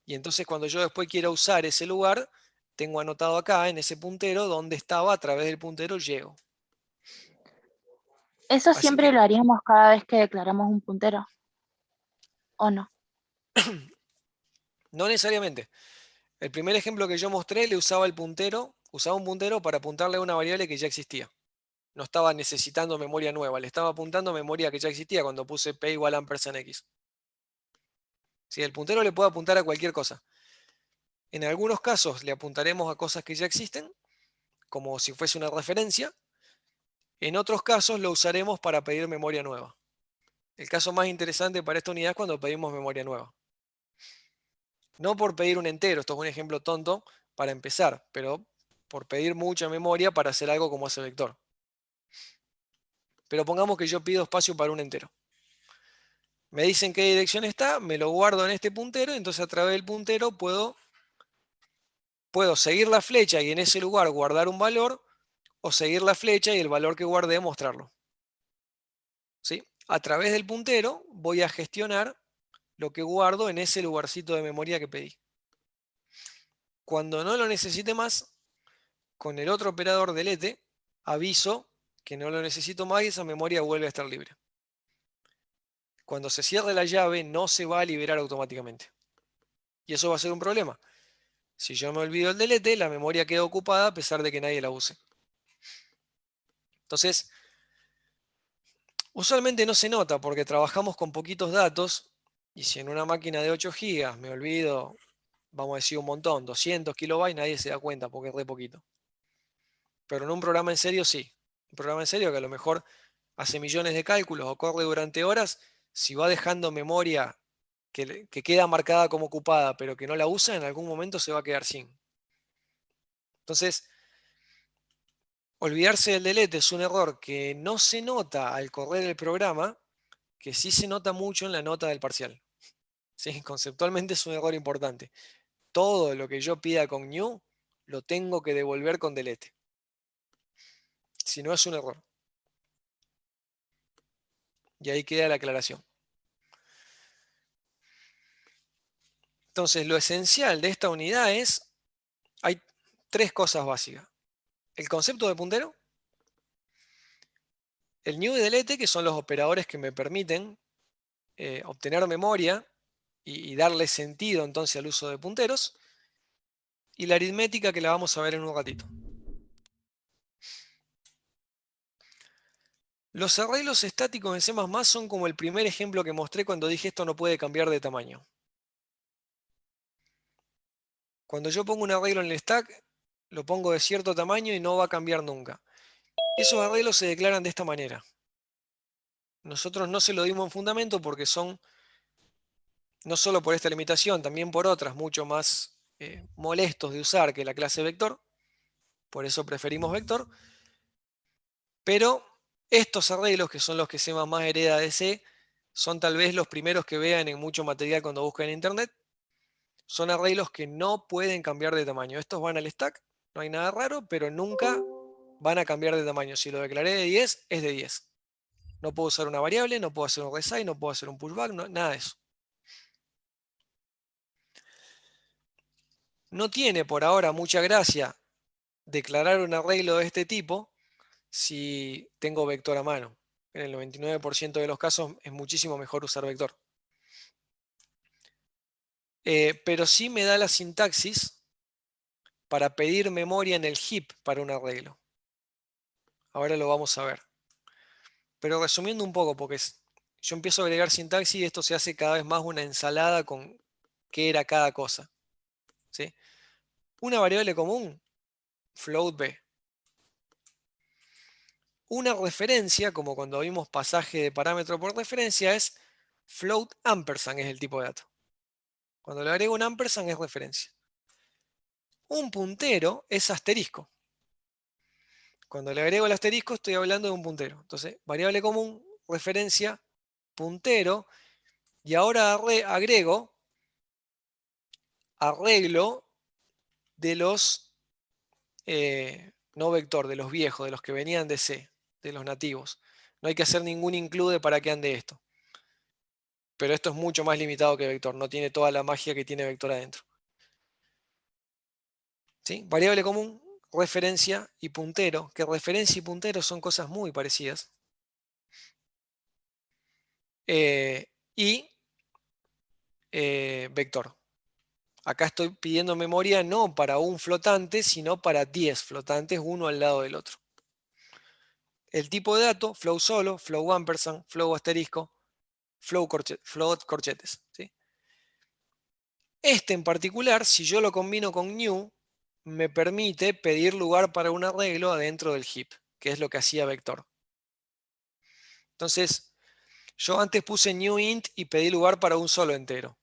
Y entonces cuando yo después quiera usar ese lugar, tengo anotado acá en ese puntero donde estaba, a través del puntero llego. ¿Eso Así siempre que lo haríamos cada vez que declaramos un puntero? ¿O no? no necesariamente. El primer ejemplo que yo mostré le usaba usaba un puntero para apuntarle a una variable que ya existía. No estaba necesitando memoria nueva, le estaba apuntando memoria que ya existía cuando puse p igual ampersand x. ¿Sí? El puntero le puede apuntar a cualquier cosa. En algunos casos le apuntaremos a cosas que ya existen, como si fuese una referencia. En otros casos lo usaremos para pedir memoria nueva. El caso más interesante para esta unidad es cuando pedimos memoria nueva. No por pedir un entero, esto es un ejemplo tonto para empezar, pero por pedir mucha memoria para hacer algo como ese vector. Pero pongamos que yo pido espacio para un entero. Me dicen qué dirección está, me lo guardo en este puntero, entonces a través del puntero puedo seguir la flecha y en ese lugar guardar un valor, o seguir la flecha y el valor que guardé mostrarlo. ¿Sí? A través del puntero voy a gestionar lo que guardo en ese lugarcito de memoria que pedí. Cuando no lo necesite más, con el otro operador delete, aviso que no lo necesito más y esa memoria vuelve a estar libre. Cuando se cierre la llave, no se va a liberar automáticamente. Y eso va a ser un problema. Si yo me olvido el delete, la memoria queda ocupada a pesar de que nadie la use. Entonces, usualmente no se nota porque trabajamos con poquitos datos y si en una máquina de 8 GB me olvido, vamos a decir un montón, 200 kilobytes, nadie se da cuenta porque es re poquito. Pero en un programa en serio sí. Un programa en serio que a lo mejor hace millones de cálculos o corre durante horas, si va dejando memoria que queda marcada como ocupada, pero que no la usa, en algún momento se va a quedar sin. Entonces, olvidarse del delete es un error que no se nota al correr el programa, que sí se nota mucho en la nota del parcial. ¿Sí? Conceptualmente es un error importante. Todo lo que yo pida con new lo tengo que devolver con delete. Si no, es un error. Y ahí queda la aclaración. Entonces, lo esencial de esta unidad es, hay tres cosas básicas. El concepto de puntero, el new y delete, que son los operadores que me permiten obtener memoria y darle sentido entonces al uso de punteros, y la aritmética que la vamos a ver en un ratito. Los arreglos estáticos en C++ son como el primer ejemplo que mostré cuando dije esto no puede cambiar de tamaño. Cuando yo pongo un arreglo en el stack, lo pongo de cierto tamaño y no va a cambiar nunca. Esos arreglos se declaran de esta manera. Nosotros no se lo dimos en fundamento porque son, no solo por esta limitación, también por otras, mucho más molestos de usar que la clase vector. Por eso preferimos vector. Pero estos arreglos, que son los que C++ hereda de C, son tal vez los primeros que vean en mucho material cuando busquen en internet. Son arreglos que no pueden cambiar de tamaño. Estos van al stack, no hay nada raro, pero nunca van a cambiar de tamaño. Si lo declaré de 10, es de 10. No puedo usar una variable, no puedo hacer un resize, no puedo hacer un pushback, nada de eso. No tiene por ahora mucha gracia declarar un arreglo de este tipo si tengo vector a mano. En el 99% de los casos es muchísimo mejor usar vector. Pero sí me da la sintaxis para pedir memoria en el heap para un arreglo. Ahora lo vamos a ver. Pero resumiendo un poco, porque yo empiezo a agregar sintaxis y esto se hace cada vez más una ensalada con qué era cada cosa. ¿Sí? Una variable común, float b. Una referencia, como cuando vimos pasaje de parámetro por referencia, es float ampersand, es el tipo de dato. Cuando le agrego un ampersand es referencia. Un puntero es asterisco. Cuando le agrego el asterisco estoy hablando de un puntero. Entonces, variable común, referencia, puntero, Y ahora agrego arreglo de los no vector, de los viejos, de los que venían de C, de los nativos. No hay que hacer ningún include para que ande esto. Pero esto es mucho más limitado que vector, no tiene toda la magia que tiene vector adentro. ¿Sí? Variable común, referencia y puntero, que referencia y puntero son cosas muy parecidas. Y vector. Acá estoy pidiendo memoria no para un flotante, sino para 10 flotantes, uno al lado del otro. El tipo de dato, flow solo, flow ampersand, flow asterisco, float corchetes. ¿Sí? Este en particular, si yo lo combino con new, me permite pedir lugar para un arreglo adentro del heap, que es lo que hacía vector. Entonces, yo antes puse new int y pedí lugar para un solo entero.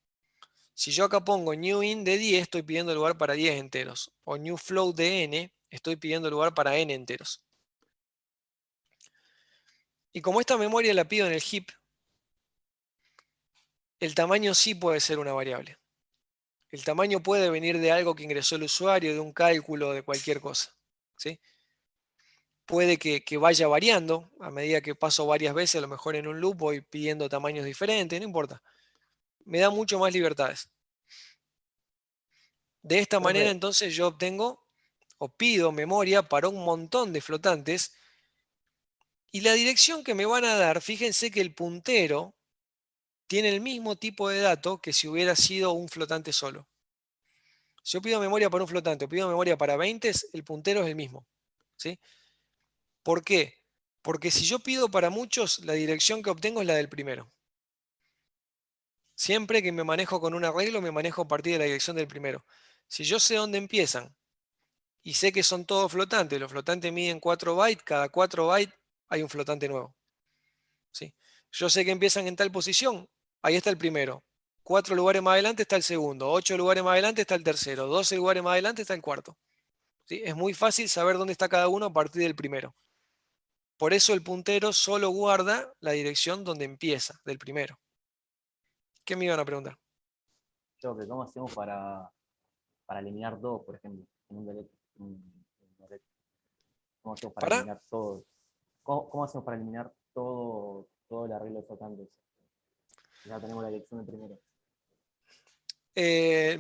Si yo acá pongo new int de 10, estoy pidiendo lugar para 10 enteros. O new float de n, estoy pidiendo lugar para n enteros. Y como esta memoria la pido en el heap, el tamaño sí puede ser una variable. El tamaño puede venir de algo que ingresó el usuario, de un cálculo, de cualquier cosa. ¿Sí? Puede que vaya variando a medida que paso varias veces, a lo mejor en un loop voy pidiendo tamaños diferentes, no importa. Me da mucho más libertades. De esta manera Profe, entonces yo obtengo o pido memoria para un montón de flotantes y la dirección que me van a dar, fíjense que el puntero tiene el mismo tipo de dato que si hubiera sido un flotante solo. Si yo pido memoria para un flotante o pido memoria para 20, el puntero es el mismo. ¿Sí? ¿Por qué? Porque si yo pido para muchos, la dirección que obtengo es la del primero. Siempre que me manejo con un arreglo, me manejo a partir de la dirección del primero. Si yo sé dónde empiezan y sé que son todos flotantes, los flotantes miden 4 bytes, cada 4 bytes hay un flotante nuevo. ¿Sí? Yo sé que empiezan en tal posición, ahí está el primero. 4 lugares más adelante está el segundo, 8 lugares más adelante está el tercero, 12 lugares más adelante está el cuarto. ¿Sí? Es muy fácil saber dónde está cada uno a partir del primero. Por eso el puntero solo guarda la dirección donde empieza, del primero. ¿Qué me iban a preguntar? yo, que ¿cómo hacemos para eliminar dos, por ejemplo, en un delete? Un delete? ¿Cómo hacemos para ¿Para? eliminar todo? ¿Cómo hacemos para eliminar todo el arreglo de flotantes? Ya tenemos la dirección del primero.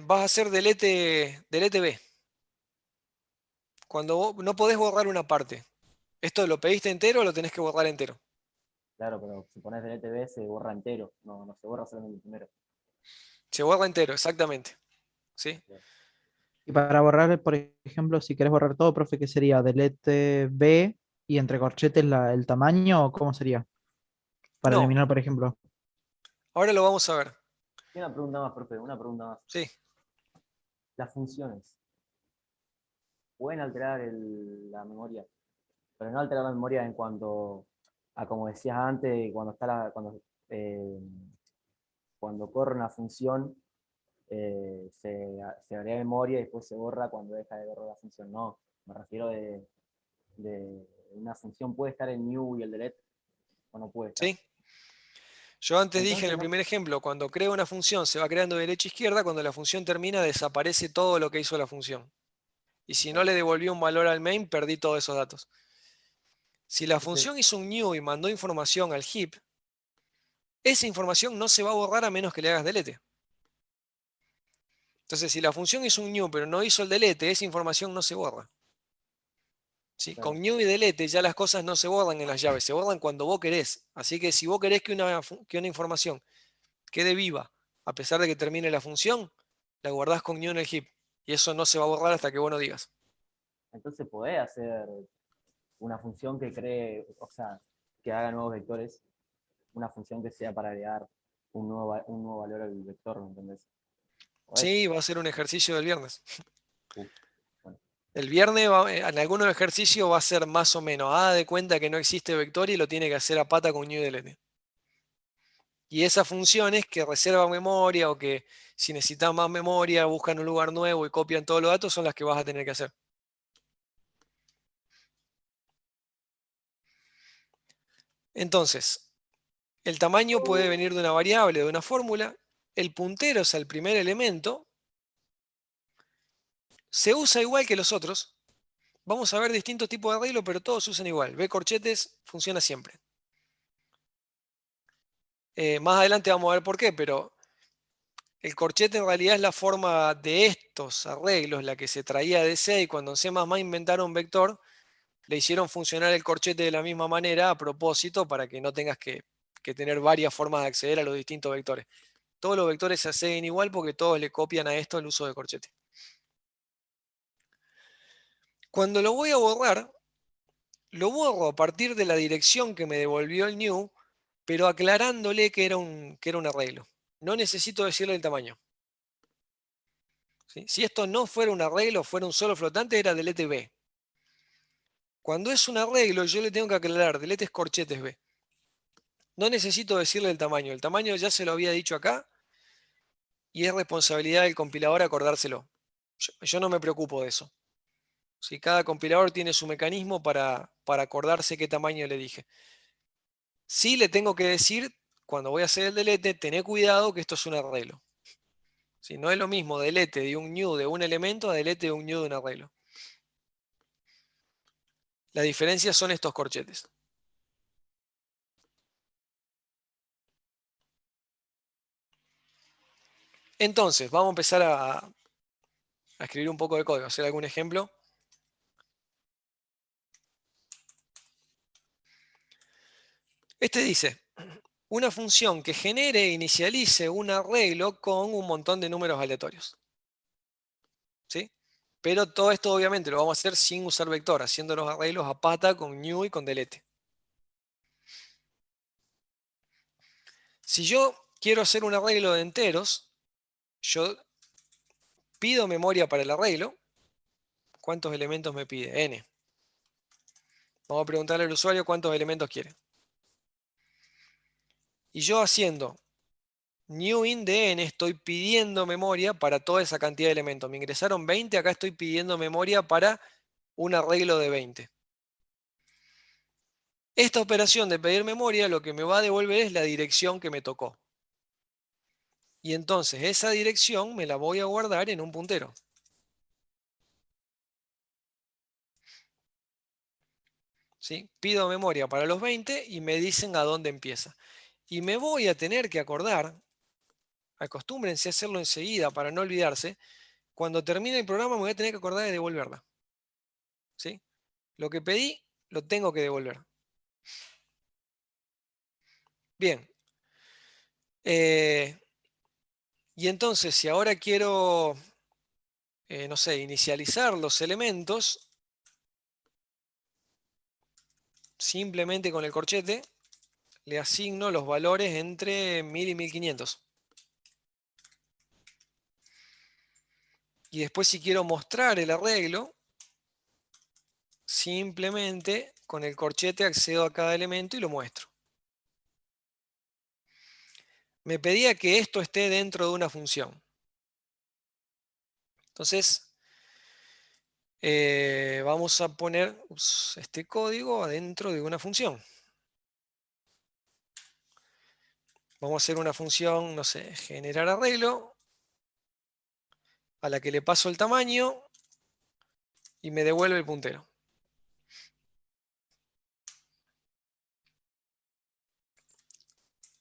Vas a hacer delete B. Cuando no podés borrar una parte. ¿Esto lo pediste entero o lo tenés que borrar entero? Claro, pero si pones delete B se borra entero, no se borra solamente el primero. Se borra entero, exactamente. ¿Sí? Y para borrar, por ejemplo, si querés borrar todo, profe, ¿qué sería? Delete B y entre corchetes el tamaño, ¿o cómo sería? Para No, eliminar, por ejemplo. ahora lo vamos a ver. Y una pregunta más, profe, una pregunta más. Sí. Las funciones pueden alterar la memoria, pero no alterar la memoria en cuanto a, como decías antes, eh, cuando corre una función, se agrega memoria y después se borra cuando deja de correr la función. No, me refiero de una función puede estar el new y el delete, o no puede estar. ¿Sí? Yo antes dije en Entonces, el no, primer ejemplo, cuando creo una función se va creando de derecha a izquierda, cuando la función termina desaparece todo lo que hizo la función. Y si no le devolví un valor al main, perdí todos esos datos. Si la entonces, función hizo un new y mandó información al heap, esa información no se va a borrar a menos que le hagas delete. Entonces, si la función hizo un new pero no hizo el delete, esa información no se borra. ¿Sí? claro, Con new y delete ya las cosas no se borran en las llaves, se borran cuando vos querés. Así que si vos querés que una información quede viva, a pesar de que termine la función, la guardás con new en el heap. Y eso no se va a borrar hasta que vos no digas. entonces podés hacer una función que cree, o sea, que haga nuevos vectores, una función que sea para agregar un nuevo valor al vector, ¿me entendés? ¿Podés? Sí, va a ser un ejercicio del viernes. Uf, bueno, El viernes en algunos ejercicios va a ser más o menos. Haga de cuenta que no existe vector y lo tiene que hacer a pata con new y delete. Y esas funciones que reservan memoria o que si necesitas más memoria buscan un lugar nuevo y copian todos los datos son las que vas a tener que hacer. Entonces, El tamaño puede venir de una variable, de una fórmula. El puntero es el primer elemento. Se usa igual que los otros. Vamos a ver distintos tipos de arreglo, pero todos se usan igual. B corchetes funciona siempre. Más adelante vamos a ver por qué, pero el corchete en realidad es la forma de estos arreglos, la que se traía de C, y cuando en C++ inventaron vector, le hicieron funcionar el corchete de la misma manera a propósito para que no tengas que tener varias formas de acceder a los distintos vectores. Todos los vectores se acceden igual porque todos le copian a esto el uso de corchete. Cuando lo voy a borrar, lo borro a partir de la dirección que me devolvió el new, pero aclarándole que era un arreglo. No necesito decirle el tamaño. ¿Sí? Si esto no fuera un arreglo, fuera un solo flotante, era delete B. Cuando es un arreglo, yo le tengo que aclarar deletes corchetes B. No necesito decirle el tamaño. El tamaño ya se lo había dicho acá y es responsabilidad del compilador acordárselo. Yo no me preocupo de eso. ¿Sí? Cada compilador tiene su mecanismo para acordarse qué tamaño le dije. Sí le tengo que decir, cuando voy a hacer el delete, tené cuidado que esto es un arreglo. ¿Sí? No es lo mismo delete de un new de un elemento a delete de un new de un arreglo. La diferencia son estos corchetes. Entonces, vamos a empezar a escribir un poco de código, hacer algún ejemplo. Este dice, una función que genere e inicialice un arreglo con un montón de números aleatorios. ¿Sí? Pero todo esto obviamente lo vamos a hacer sin usar vector, haciendo los arreglos a pata con new y con delete. Si yo quiero hacer un arreglo de enteros, yo pido memoria para el arreglo. ¿Cuántos elementos me pide? N. Vamos a preguntarle al usuario cuántos elementos quiere. Y yo haciendo new in de n estoy pidiendo memoria para toda esa cantidad de elementos. Me ingresaron 20, acá estoy pidiendo memoria para un arreglo de 20. Esta operación de pedir memoria lo que me va a devolver es la dirección que me tocó. Y entonces esa dirección me la voy a guardar en un puntero. ¿Sí? Pido memoria para los 20 y me dicen a dónde empieza. Y me voy a tener que acordar, acostúmbrense a hacerlo enseguida para no olvidarse, cuando termine el programa me voy a tener que acordar de devolverla. ¿Sí? Lo que pedí, lo tengo que devolver. Bien. Y entonces, si ahora quiero, no sé, inicializar los elementos, simplemente con el corchete, le asigno los valores entre 1000 y 1500. Y después si quiero mostrar el arreglo, simplemente con el corchete accedo a cada elemento y lo muestro. Me pedía que esto esté dentro de una función. Entonces, vamos a poner este código adentro de una función. Vamos a hacer una función, no sé, generar arreglo, a la que le paso el tamaño y me devuelve el puntero.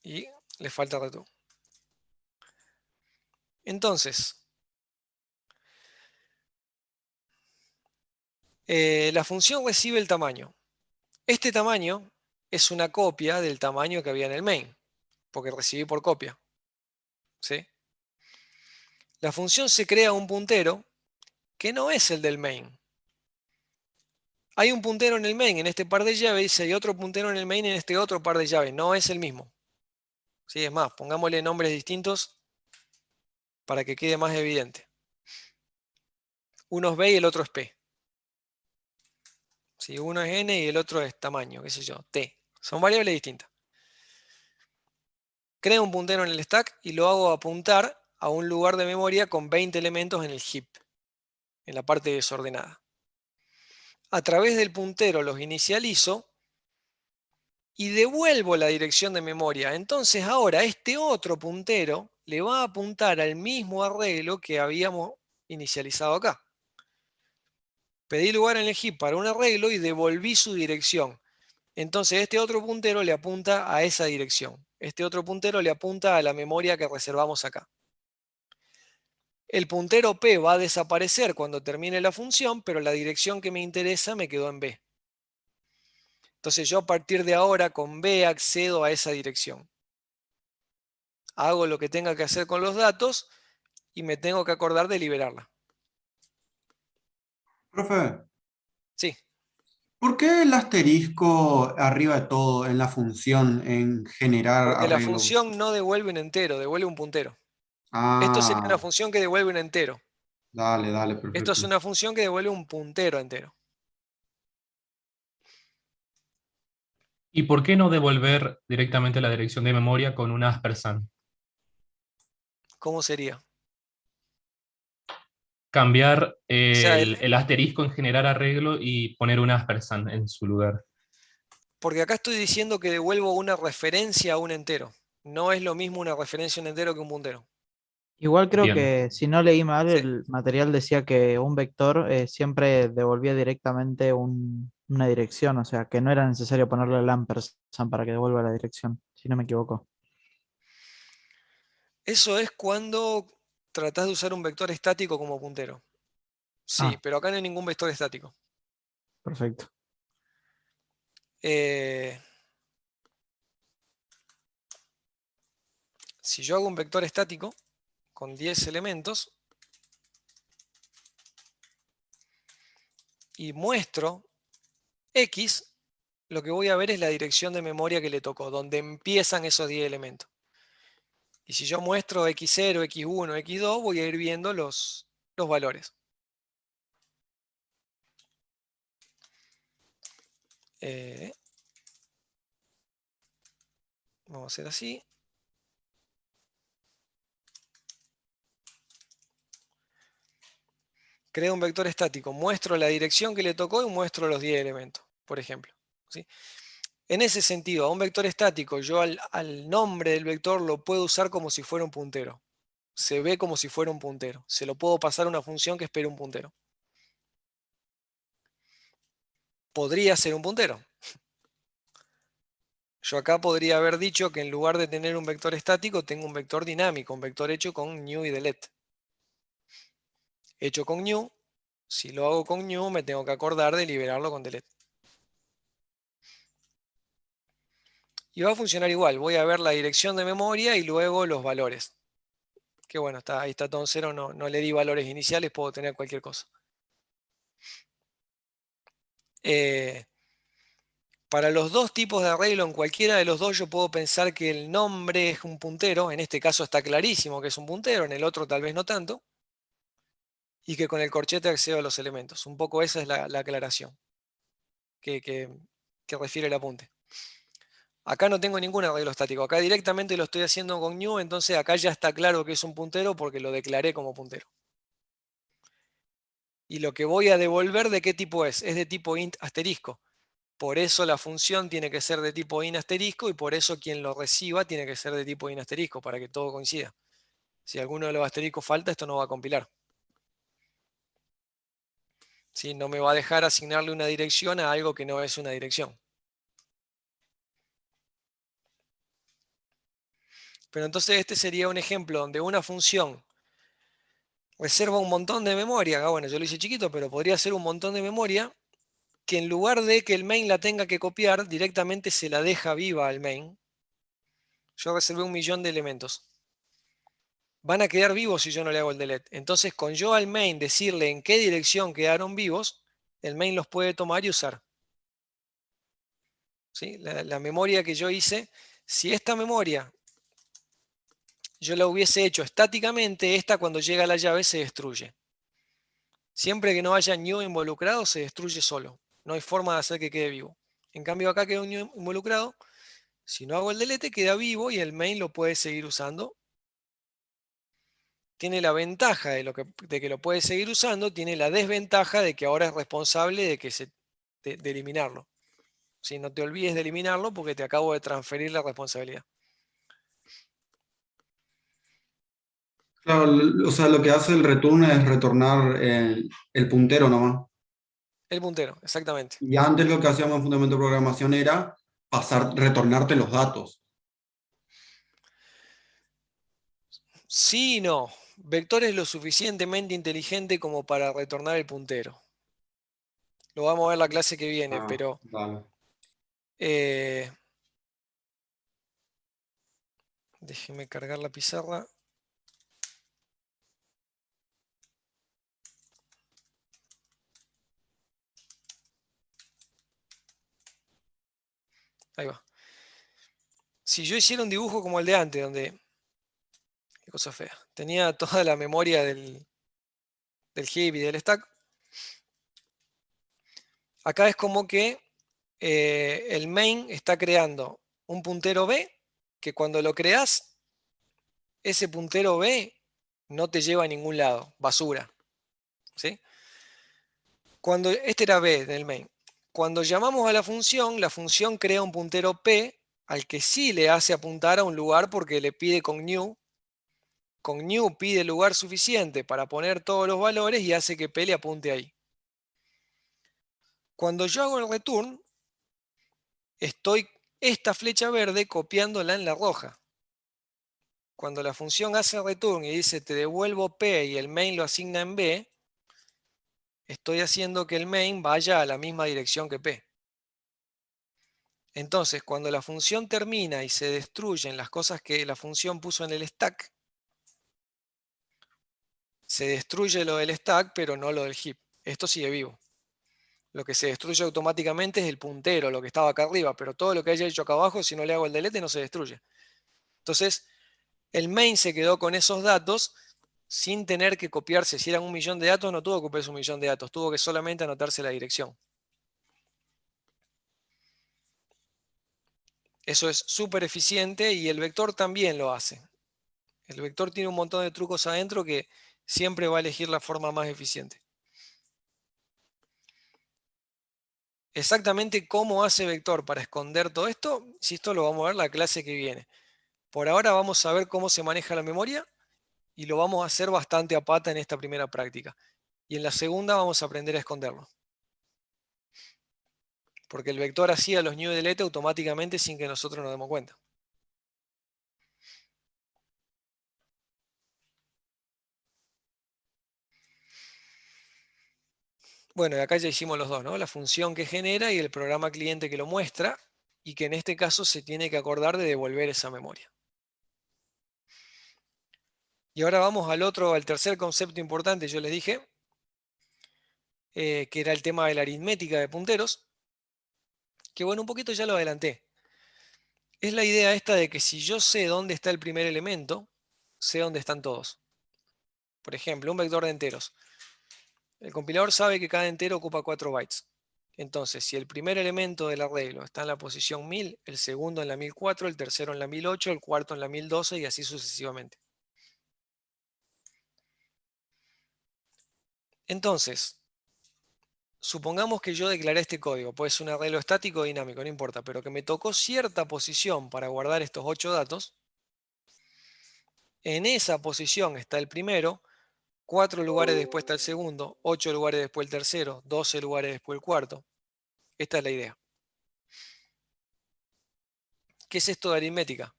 Y le falta return. Entonces, la función recibe el tamaño. Este tamaño es una copia del tamaño que había en el main, porque recibí por copia. ¿Sí? La función se crea un puntero que no es el del main. Hay un puntero en el main en este par de llaves y hay otro puntero en el main en este otro par de llaves. No es el mismo. ¿Sí? Es más, pongámosle nombres distintos para que quede más evidente. Uno es B y el otro es P. ¿Sí? Uno es N y el otro es tamaño, qué sé yo, T. Son variables distintas. Creo un puntero en el stack y lo hago apuntar a un lugar de memoria con 20 elementos en el heap, en la parte desordenada. A través del puntero los inicializo y devuelvo la dirección de memoria. Entonces ahora este otro puntero le va a apuntar al mismo arreglo que habíamos inicializado acá. Pedí lugar en el heap para un arreglo y devolví su dirección. Entonces este otro puntero le apunta a esa dirección. Este otro puntero le apunta a la memoria que reservamos acá. El puntero P va a desaparecer cuando termine la función, pero la dirección que me interesa me quedó en B. Entonces yo a partir de ahora con B accedo a esa dirección. Hago lo que tenga que hacer con los datos y me tengo que acordar de liberarla. Profe, Sí, ¿por qué el asterisco arriba de todo en la función en generar porque la arreglos? función no devuelve un entero, devuelve un puntero. Esto sería una Ah, función que devuelve un entero. dale, dale, Esto es perfecto. una función que devuelve un puntero entero. ¿Y por qué no devolver directamente la dirección de memoria con un ampersand? ¿Cómo sería? Cambiar O sea, el asterisco en generar arreglo y poner un ampersand en su lugar. porque acá estoy diciendo que devuelvo una referencia a un entero. No es lo mismo una referencia a un entero que un puntero. Igual creo Bien. que si no leí mal, Sí. el material decía que un vector siempre devolvía directamente una dirección, o sea que no era necesario ponerle el ampersand para que devuelva la dirección, si no me equivoco. Eso es cuando tratás de usar un vector estático como puntero. Sí, Ah, pero acá no hay ningún vector estático. perfecto. Eh, si yo hago un vector estático con 10 elementos y muestro X, lo que voy a ver es la dirección de memoria que le tocó, donde empiezan esos 10 elementos. Y si yo muestro X0, X1, X2, voy a ir viendo los valores. Vamos a hacer así. Creo un vector estático, muestro la dirección que le tocó y muestro los 10 elementos, por ejemplo. ¿Sí? En ese sentido, a un vector estático, yo al nombre del vector lo puedo usar como si fuera un puntero. Se ve como si fuera un puntero. Se lo puedo pasar a una función que espere un puntero. Podría ser un puntero. Yo acá podría haber dicho que en lugar de tener un vector estático, tengo un vector dinámico, un vector hecho con new y delete. Hecho con new, si lo hago con new, me tengo que acordar de liberarlo con delete. Y va a funcionar igual. Voy a ver la dirección de memoria y luego los valores. Que bueno, ahí está todo en cero, no le di valores iniciales, puedo tener cualquier cosa. Para los dos tipos de arreglo, en cualquiera de los dos yo puedo pensar que el nombre es un puntero. En este caso está clarísimo que es un puntero, en el otro tal vez no tanto. Y que con el corchete accedo a los elementos. Un poco esa es la aclaración que refiere el apunte. Acá no tengo ningún arreglo estático. Acá directamente lo estoy haciendo con new, entonces acá ya está claro que es un puntero porque lo declaré como puntero. Y lo que voy a devolver, ¿de qué tipo es? Es de tipo int asterisco. Por eso la función tiene que ser de tipo int asterisco y por eso quien lo reciba tiene que ser de tipo int asterisco, para que todo coincida. Si alguno de los asteriscos falta, esto no va a compilar. ¿Sí? No me va a dejar asignarle una dirección a algo que no es una dirección. Pero entonces este sería un ejemplo donde una función reserva un montón de memoria. Bueno, yo lo hice chiquito, pero podría ser un montón de memoria que en lugar de que el main la tenga que copiar, directamente se la deja viva al main. Yo reservé 1.000.000 de elementos. Van a quedar vivos si yo no le hago el delete. Entonces, con yo al main decirle en qué dirección quedaron vivos, el main los puede tomar y usar. ¿Sí? La memoria que yo hice, si esta memoria yo la hubiese hecho estáticamente, esta cuando llega a la llave se destruye. Siempre que no haya new involucrado, se destruye solo. No hay forma de hacer que quede vivo. En cambio, acá queda un new involucrado. Si no hago el delete, queda vivo y el main lo puede seguir usando. Tiene la ventaja de que lo puede seguir usando, tiene la desventaja de que ahora es responsable de eliminarlo. ¿sí? No te olvides de eliminarlo porque te acabo de transferir la responsabilidad. Claro, o sea, lo que hace el return es retornar el puntero nomás. El puntero, exactamente. Y antes lo que hacíamos en fundamento de programación era retornarte los datos. Sí y no. Vector es lo suficientemente inteligente como para retornar el puntero. Lo vamos a ver la clase que viene, Ah, pero dale. eh, déjeme cargar la pizarra. Ahí va. Si yo hiciera un dibujo como el de antes, donde, qué cosa fea, tenía toda la memoria del heap y del stack, acá es como que el main está creando un puntero B, que cuando lo creas, ese puntero B no te lleva a ningún lado, basura. ¿Sí? Cuando, este era B del main. Cuando llamamos a la función crea un puntero P al que sí le hace apuntar a un lugar porque le pide con new. Con new pide lugar suficiente para poner todos los valores y hace que P le apunte ahí. Cuando yo hago el return, estoy esta flecha verde copiándola en la roja. Cuando la función hace return y dice te devuelvo P y el main lo asigna en B, estoy haciendo que el main vaya a la misma dirección que P. Entonces, cuando la función termina y se destruyen las cosas que la función puso en el stack, se destruye lo del stack, pero no lo del heap. Esto sigue vivo. Lo que se destruye automáticamente es el puntero, lo que estaba acá arriba, pero todo lo que haya hecho acá abajo, si no le hago el delete, no se destruye. Entonces, el main se quedó con esos datos sin tener que copiarse. Si eran 1.000.000 de datos, no tuvo que copiarse 1.000.000 de datos, tuvo que solamente anotarse la dirección. Eso es súper eficiente y el vector también lo hace. El vector tiene un montón de trucos adentro que siempre va a elegir la forma más eficiente. Exactamente cómo hace vector para esconder todo esto, si esto lo vamos a ver la clase que viene. Por ahora vamos a ver cómo se maneja la memoria y lo vamos a hacer bastante a pata en esta primera práctica. Y en la segunda vamos a aprender a esconderlo. Porque el vector hacía los new delete automáticamente sin que nosotros nos demos cuenta. Bueno, y acá ya hicimos los dos, ¿no? La función que genera y el programa cliente que lo muestra, y que en este caso se tiene que acordar de devolver esa memoria. Y ahora vamos al tercer concepto importante, yo les dije, que era el tema de la aritmética de punteros, que bueno, un poquito ya lo adelanté. Es la idea esta de que si yo sé dónde está el primer elemento, sé dónde están todos. Por ejemplo, un vector de enteros. El compilador sabe que cada entero ocupa 4 bytes. Entonces, si el primer elemento del arreglo está en la posición 1000, el segundo en la 1004, el tercero en la 1008, el cuarto en la 1012 y así sucesivamente. Entonces, supongamos que yo declaré este código, puede ser un arreglo estático o dinámico, no importa, pero que me tocó cierta posición para guardar estos 8 datos. En esa posición está el primero, 4 lugares después está el segundo, 8 lugares después el tercero, 12 lugares después el cuarto. Esta es la idea. ¿Qué es esto de aritmética?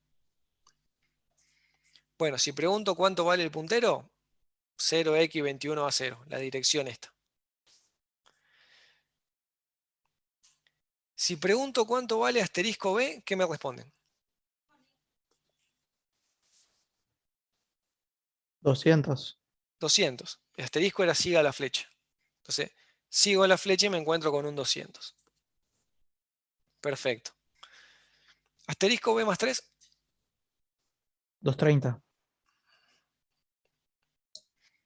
Bueno, si pregunto cuánto vale el puntero, 0x21a0, la dirección esta. Si pregunto cuánto vale asterisco b, ¿qué me responden? 200. 200. El asterisco era siga la flecha. Entonces, sigo la flecha y me encuentro con un 200. Perfecto. Asterisco b más 3. 230.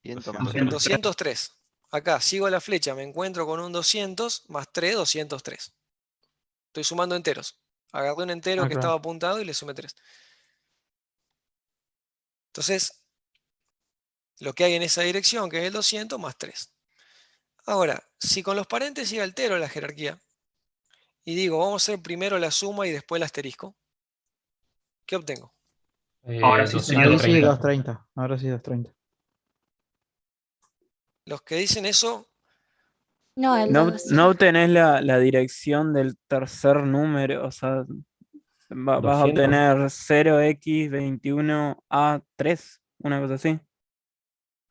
203. Acá sigo la flecha, me encuentro con un 200 más 3, 203. Estoy sumando enteros. Agarré un entero Ah, que claro. estaba apuntado y le sumé 3. Entonces, lo que hay en esa dirección, que es el 200 más 3. Ahora, si con los paréntesis altero la jerarquía y digo, vamos a hacer primero la suma y después el asterisco, ¿qué obtengo? Ahora sí sería Ahí sí 230. 230. Ahora sí 230. Los que dicen eso, No, el No, 2. no obtenés la dirección del tercer número, o sea, vas a 200. obtener 0x21a3, una cosa así,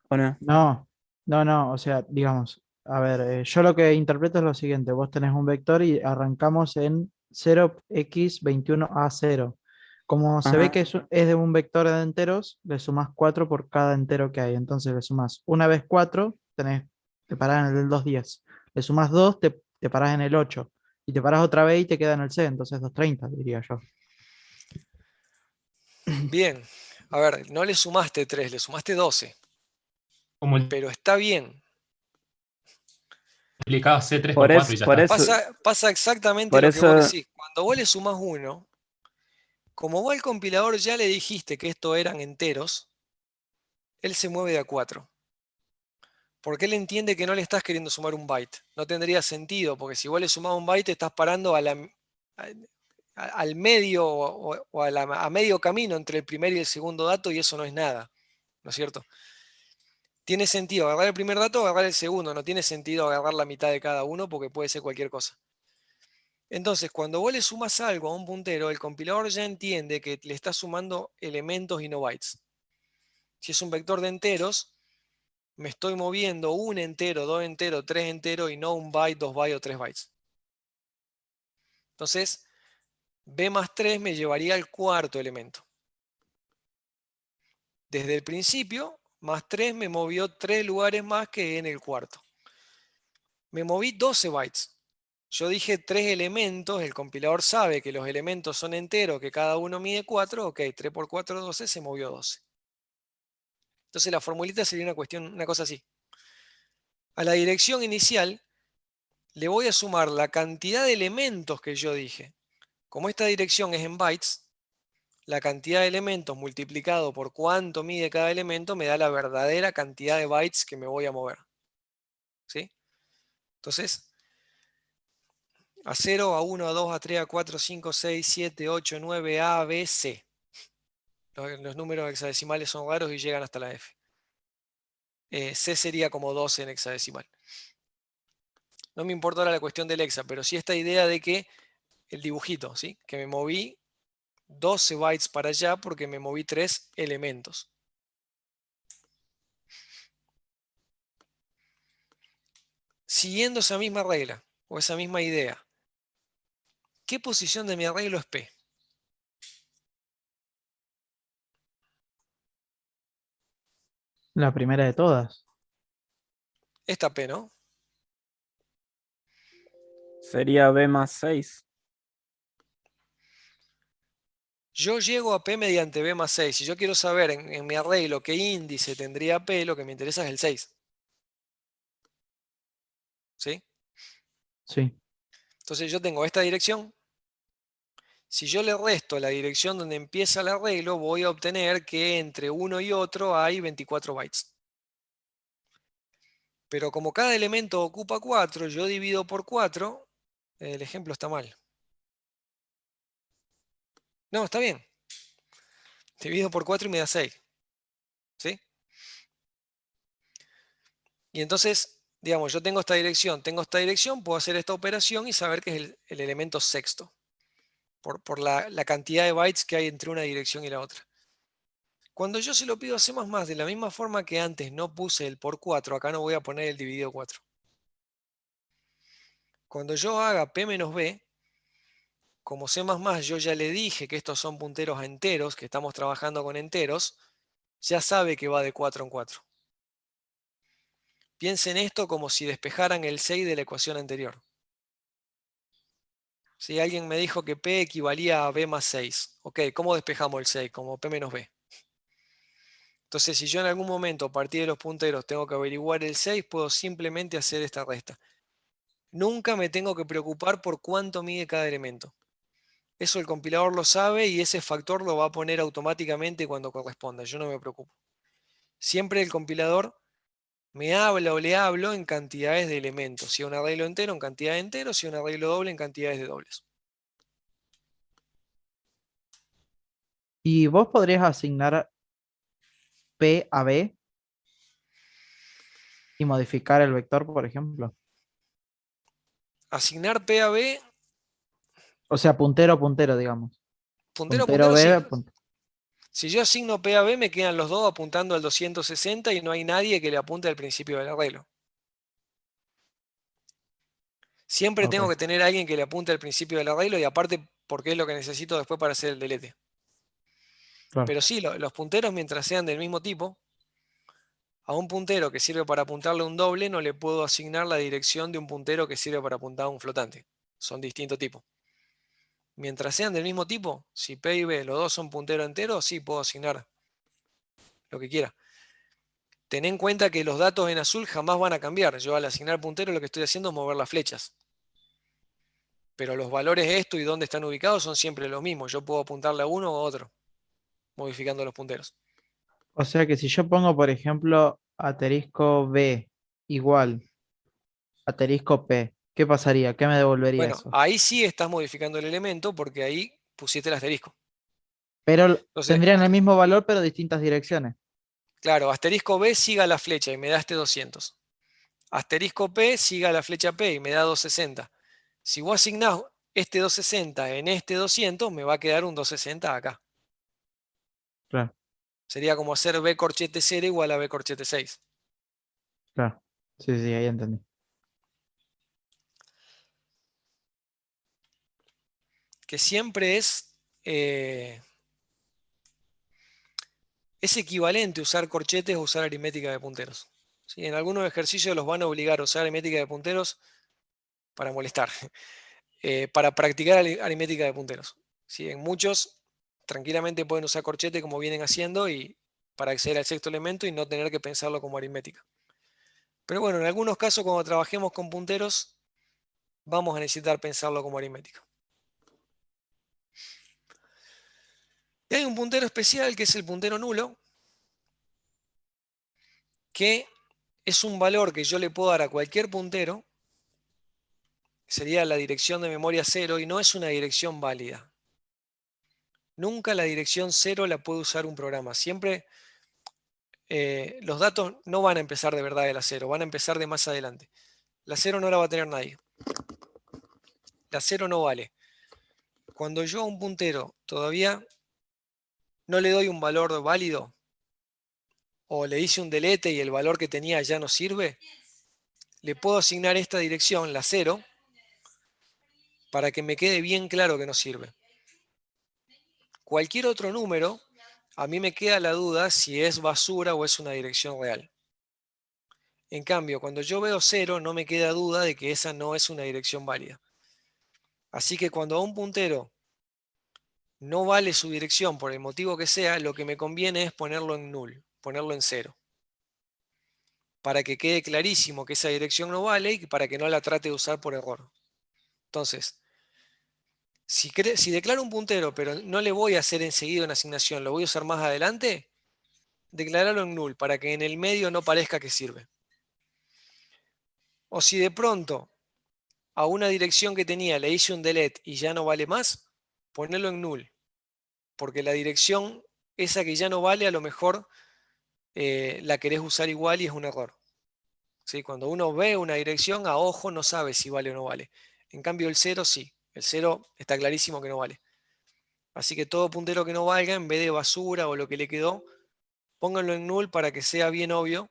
¿o no? No, no, o sea, digamos, a ver, yo lo que interpreto es lo siguiente, vos tenés un vector y arrancamos en 0x21a0. Como se ve Ajá. que es de un vector de enteros, le sumás 4 por cada entero que hay. Entonces le sumás una vez 4, te parás en el del 210. Le sumás 2, te parás en el 8. Y te parás otra vez y te queda en el C, entonces 230, diría yo. bien, a ver, no le sumaste 3, le sumaste 12, Como pero está bien. multiplicás C3 Por por 4 eso, y ya por está. eso, Pasa exactamente por lo que vos eso, decís. Cuando vos le sumás 1, como vos al compilador ya le dijiste que esto eran enteros, él se mueve de a 4. Porque él entiende que no le estás queriendo sumar un byte. No tendría sentido, porque si vos le sumás un byte, estás parando al medio o a medio camino entre el primer y el segundo dato, y eso no es nada, ¿no es cierto? Tiene sentido agarrar el primer dato o agarrar el segundo, no tiene sentido agarrar la mitad de cada uno porque puede ser cualquier cosa. Entonces, cuando vos le sumas algo a un puntero, el compilador ya entiende que le está sumando elementos y no bytes. Si es un vector de enteros, me estoy moviendo un entero, dos enteros, tres enteros y no un byte, dos bytes o 3 bytes. Entonces, b más 3 me llevaría al cuarto elemento. Desde el principio, más 3 me movió 3 lugares más que en el cuarto. Me moví 12 bytes. Yo dije 3 elementos, el compilador sabe que los elementos son enteros, que cada uno mide 4, ok, 3 por 4, 12, se movió 12. Entonces la formulita sería una cosa así. A la dirección inicial le voy a sumar la cantidad de elementos que yo dije. Como esta dirección es en bytes, la cantidad de elementos multiplicado por cuánto mide cada elemento me da la verdadera cantidad de bytes que me voy a mover. ¿Sí? Entonces, a 0, a 1, a 2, a 3, a 4, 5, 6, 7, 8, 9, A, B, C. Los números hexadecimales son raros y llegan hasta la F. C sería como 12 en hexadecimal. No me importa ahora la cuestión del hexa, pero sí esta idea de que el dibujito, ¿sí? Que me moví 12 bytes para allá porque me moví 3 elementos. Siguiendo esa misma regla o esa misma idea, ¿qué posición de mi arreglo es P? La primera de todas. Esta P, ¿no? sería b más 6. Yo llego a P mediante B más 6. Si yo quiero saber en mi arreglo qué índice tendría P, lo que me interesa es el 6. ¿Sí? Sí. Entonces yo tengo esta dirección. Si yo le resto la dirección donde empieza el arreglo, voy a obtener que entre uno y otro hay 24 bytes. Pero como cada elemento ocupa 4, yo divido por 4. El ejemplo está mal. No, está bien. Divido por 4 y me da 6. ¿Sí? Y entonces, digamos, yo tengo esta dirección, puedo hacer esta operación y saber que es el elemento sexto, por la cantidad de bytes que hay entre una dirección y la otra. Cuando yo se lo pido a C++, de la misma forma que antes no puse el por 4, acá no voy a poner el dividido 4. Cuando yo haga P menos B, como C++ yo ya le dije que estos son punteros a enteros, que estamos trabajando con enteros, ya sabe que va de 4 en 4. Piensen esto como si despejaran el 6 de la ecuación anterior. Si alguien me dijo que P equivalía a B más 6. Ok, ¿cómo despejamos el 6? Como P menos B. Entonces, si yo en algún momento a partir de los punteros tengo que averiguar el 6, puedo simplemente hacer esta resta. Nunca me tengo que preocupar por cuánto mide cada elemento. Eso el compilador lo sabe y ese factor lo va a poner automáticamente cuando corresponda. Yo no me preocupo. Siempre el compilador me habla o le hablo en cantidades de elementos. Si es un arreglo entero, en cantidad de enteros, si es un arreglo doble, en cantidades de dobles. ¿Y vos podrías asignar P a B y modificar el vector, por ejemplo? Asignar P a B, O sea, puntero a puntero, digamos. puntero a Puntero puntero, sí. B, Si yo asigno P a B, me quedan los dos apuntando al 260 y no hay nadie que le apunte al principio del arreglo. Siempre tengo ok. que tener a alguien que le apunte al principio del arreglo y aparte porque es lo que necesito después para hacer el delete. Claro. Pero sí, los punteros mientras sean del mismo tipo, a un puntero que sirve para apuntarle a un doble no le puedo asignar la dirección de un puntero que sirve para apuntar a un flotante. Son distintos tipos. Mientras sean del mismo tipo, si P y B los dos son punteros enteros, sí puedo asignar lo que quiera. Ten en cuenta que los datos en azul jamás van a cambiar. Yo al asignar puntero lo que estoy haciendo es mover las flechas. Pero los valores esto y dónde están ubicados son siempre los mismos. Yo puedo apuntarle a uno o a otro, modificando los punteros. O sea que si yo pongo, por ejemplo, asterisco B igual asterisco P, ¿qué pasaría? ¿Qué me devolvería Bueno, eso? ahí sí estás modificando el elemento porque ahí pusiste el asterisco. Pero Entonces, tendrían el mismo valor, pero distintas direcciones. claro, asterisco B siga la flecha y me da este 200. Asterisco P siga la flecha P y me da 260. Si vos asignás este 260 en este 200, me va a quedar un 260 acá. Claro, Sería como hacer B corchete 0 igual a B corchete 6. claro. Sí, sí, ahí entendí. Que siempre es equivalente usar corchetes o usar aritmética de punteros. ¿Sí? En algunos ejercicios los van a obligar a usar aritmética de punteros para molestar, para practicar aritmética de punteros. ¿Sí? En muchos tranquilamente pueden usar corchete como vienen haciendo y para acceder al sexto elemento y no tener que pensarlo como aritmética. Pero bueno, en algunos casos cuando trabajemos con punteros vamos a necesitar pensarlo como aritmética. Y hay un puntero especial que es el puntero nulo, que es un valor que yo le puedo dar a cualquier puntero, sería la dirección de memoria 0 y no es una dirección válida. Nunca la dirección 0 la puede usar un programa. Siempre los datos no van a empezar de verdad de la 0, van a empezar de más adelante. La 0 no la va a tener nadie. La 0 no vale. Cuando yo a un puntero todavía no le doy un valor válido o le hice un delete y el valor que tenía ya no sirve, le puedo asignar esta dirección, la 0, para que me quede bien claro que no sirve. Cualquier otro número, a mí me queda la duda si es basura o es una dirección real. En cambio, cuando yo veo 0, no me queda duda de que esa no es una dirección válida. Así que cuando a un puntero no vale su dirección por el motivo que sea, lo que me conviene es ponerlo en null, ponerlo en 0. Para que quede clarísimo que esa dirección no vale y para que no la trate de usar por error. Entonces, si declaro un puntero, pero no le voy a hacer enseguida una asignación, lo voy a usar más adelante, declararlo en null para que en el medio no parezca que sirve. O si de pronto a una dirección que tenía le hice un delete y ya no vale más, ponerlo en null, porque la dirección esa que ya no vale a lo mejor la querés usar igual y es un error. ¿Sí? Cuando uno ve una dirección a ojo no sabe si vale o no vale. En cambio el 0 sí, el 0 está clarísimo que no vale. Así que todo puntero que no valga, en vez de basura o lo que le quedó, pónganlo en null para que sea bien obvio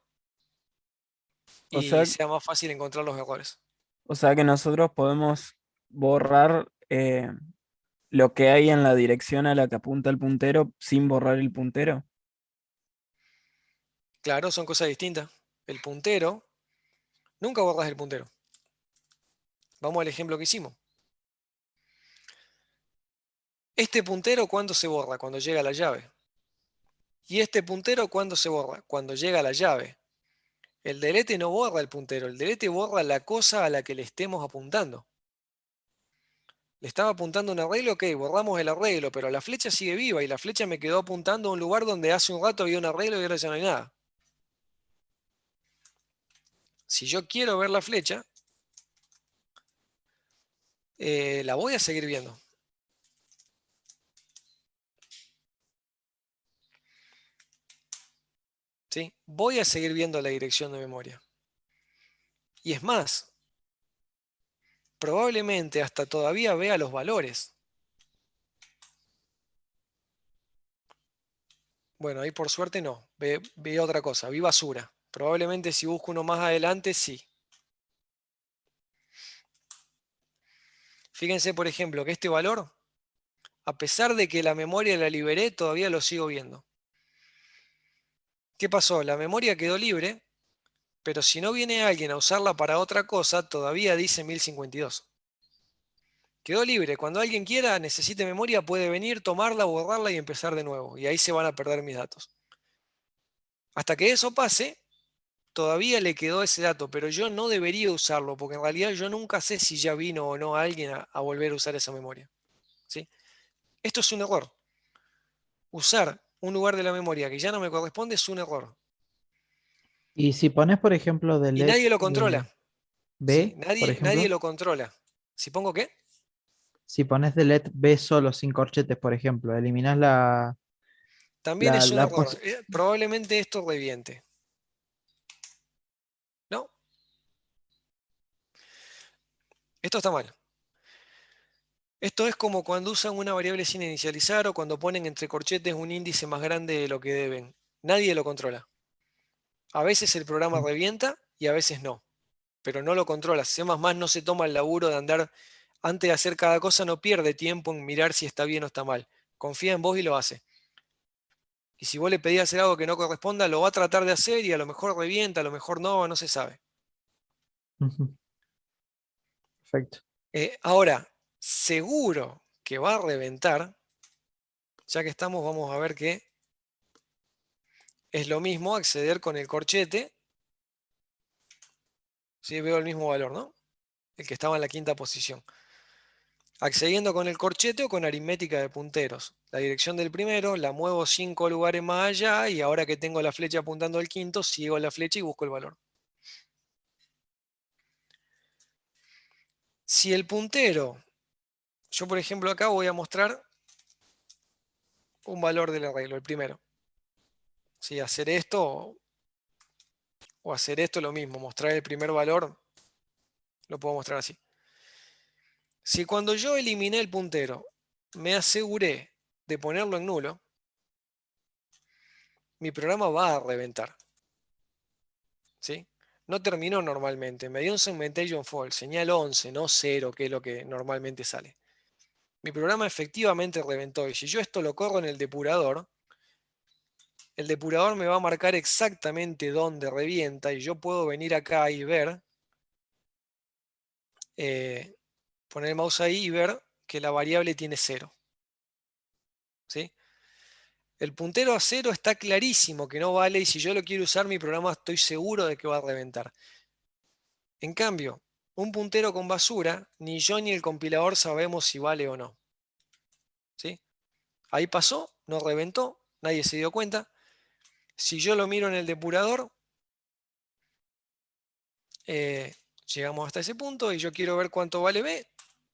O y sea, sea más fácil encontrar los errores. o sea que nosotros podemos borrar lo que hay en la dirección a la que apunta el puntero sin borrar el puntero. Claro, son cosas distintas. El puntero, nunca borras el puntero. Vamos al ejemplo que hicimos. Este puntero, ¿cuándo se borra? Cuando llega a la llave. Y este puntero, ¿cuándo se borra? Cuando llega a la llave. El delete no borra el puntero, el delete borra la cosa a la que le estemos apuntando. Le estaba apuntando un arreglo, ok, borramos el arreglo, pero la flecha sigue viva y la flecha me quedó apuntando a un lugar donde hace un rato había un arreglo y ahora ya no hay nada. Si yo quiero ver la flecha, la voy a seguir viendo. ¿Sí? Voy a seguir viendo la dirección de memoria. Y es más, probablemente hasta todavía vea los valores. Bueno, ahí por suerte no. Ve otra cosa, vi basura. Probablemente si busco uno más adelante, sí. Fíjense, por ejemplo, que este valor, a pesar de que la memoria la liberé, todavía lo sigo viendo. ¿Qué pasó? La memoria quedó libre, pero si no viene alguien a usarla para otra cosa, todavía dice 1052. Quedó libre. Cuando alguien quiera, necesite memoria, puede venir, tomarla, borrarla y empezar de nuevo. Y ahí se van a perder mis datos. Hasta que eso pase, todavía le quedó ese dato, pero yo no debería usarlo, porque en realidad yo nunca sé si ya vino o no alguien a volver a usar esa memoria. ¿Sí? Esto es un error. Usar un lugar de la memoria que ya no me corresponde es un error. Y si pones, por ejemplo, Y delete nadie lo controla. ¿Sí? B, por Nadie ejemplo, lo controla. ¿Si pongo qué? si pones delete B solo sin corchetes, por ejemplo, eliminas También es un la error. posición. Probablemente esto reviente. ¿No? Esto está mal. Esto es como cuando usan una variable sin inicializar o cuando ponen entre corchetes un índice más grande de lo que deben. Nadie lo controla. A veces el programa revienta y a veces no, pero no lo controla. C++ no se toma el laburo de andar, antes de hacer cada cosa, no pierde tiempo en mirar si está bien o está mal. Confía en vos y lo hace. Y si vos le pedís hacer algo que no corresponda, lo va a tratar de hacer y a lo mejor revienta, a lo mejor no, no se sabe. Ujú. Perfecto. Ahora, seguro que va a reventar, ya que estamos, vamos a ver que es lo mismo acceder con el corchete. Sí, veo el mismo valor, ¿no? El que estaba en la quinta posición. Accediendo con el corchete o con aritmética de punteros. La dirección del primero la muevo 5 lugares más allá y ahora que tengo la flecha apuntando al quinto, sigo la flecha y busco el valor. Si el puntero, yo por ejemplo acá voy a mostrar un valor del arreglo, el primero. Si hacer esto o hacer esto lo mismo, mostrar el primer valor, lo puedo mostrar así. Si cuando yo eliminé el puntero me aseguré de ponerlo en nulo, mi programa va a reventar. ¿Sí? No terminó normalmente, me dio un segmentation fault, señal 11, no 0, que es lo que normalmente sale. Mi programa efectivamente reventó y si yo esto lo corro en el depurador me va a marcar exactamente dónde revienta y yo puedo venir acá y ver, poner el mouse ahí y ver que la variable tiene 0. ¿Sí? El puntero a 0 está clarísimo que no vale y si yo lo quiero usar mi programa estoy seguro de que va a reventar. En cambio, un puntero con basura, ni yo ni el compilador sabemos si vale o no. ¿Sí? Ahí pasó, no reventó, nadie se dio cuenta. Si yo lo miro en el depurador, llegamos hasta ese punto y yo quiero ver cuánto vale B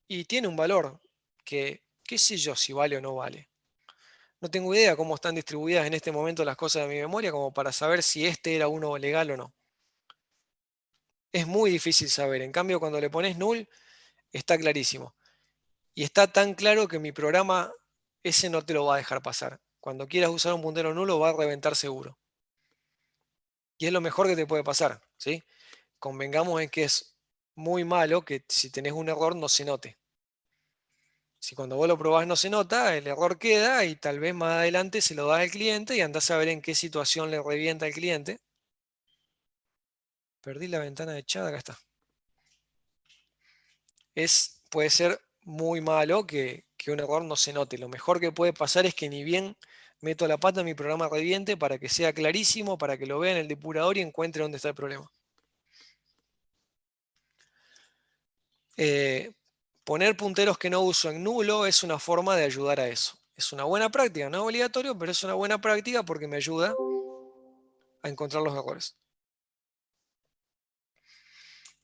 y tiene un valor que, qué sé yo si vale o no vale. No tengo idea cómo están distribuidas en este momento las cosas de mi memoria como para saber si este era uno legal o no. Es muy difícil saber. En cambio, cuando le pones null, está clarísimo. Y está tan claro que mi programa ese no te lo va a dejar pasar. Cuando quieras usar un puntero nulo va a reventar seguro. Y es lo mejor que te puede pasar, ¿sí? Convengamos en que es muy malo que si tenés un error no se note. Si cuando vos lo probás no se nota, el error queda y tal vez más adelante se lo da al cliente y andás a ver en qué situación le revienta al cliente. Perdí la ventana de chat, acá está. Puede ser muy malo que un error no se note. Lo mejor que puede pasar es que ni bien meto la pata, mi programa reviente para que sea clarísimo, para que lo vea en el depurador y encuentre dónde está el problema. Poner punteros que no uso en nulo es una forma de ayudar a eso. Es una buena práctica, no es obligatorio, pero es una buena práctica porque me ayuda a encontrar los errores.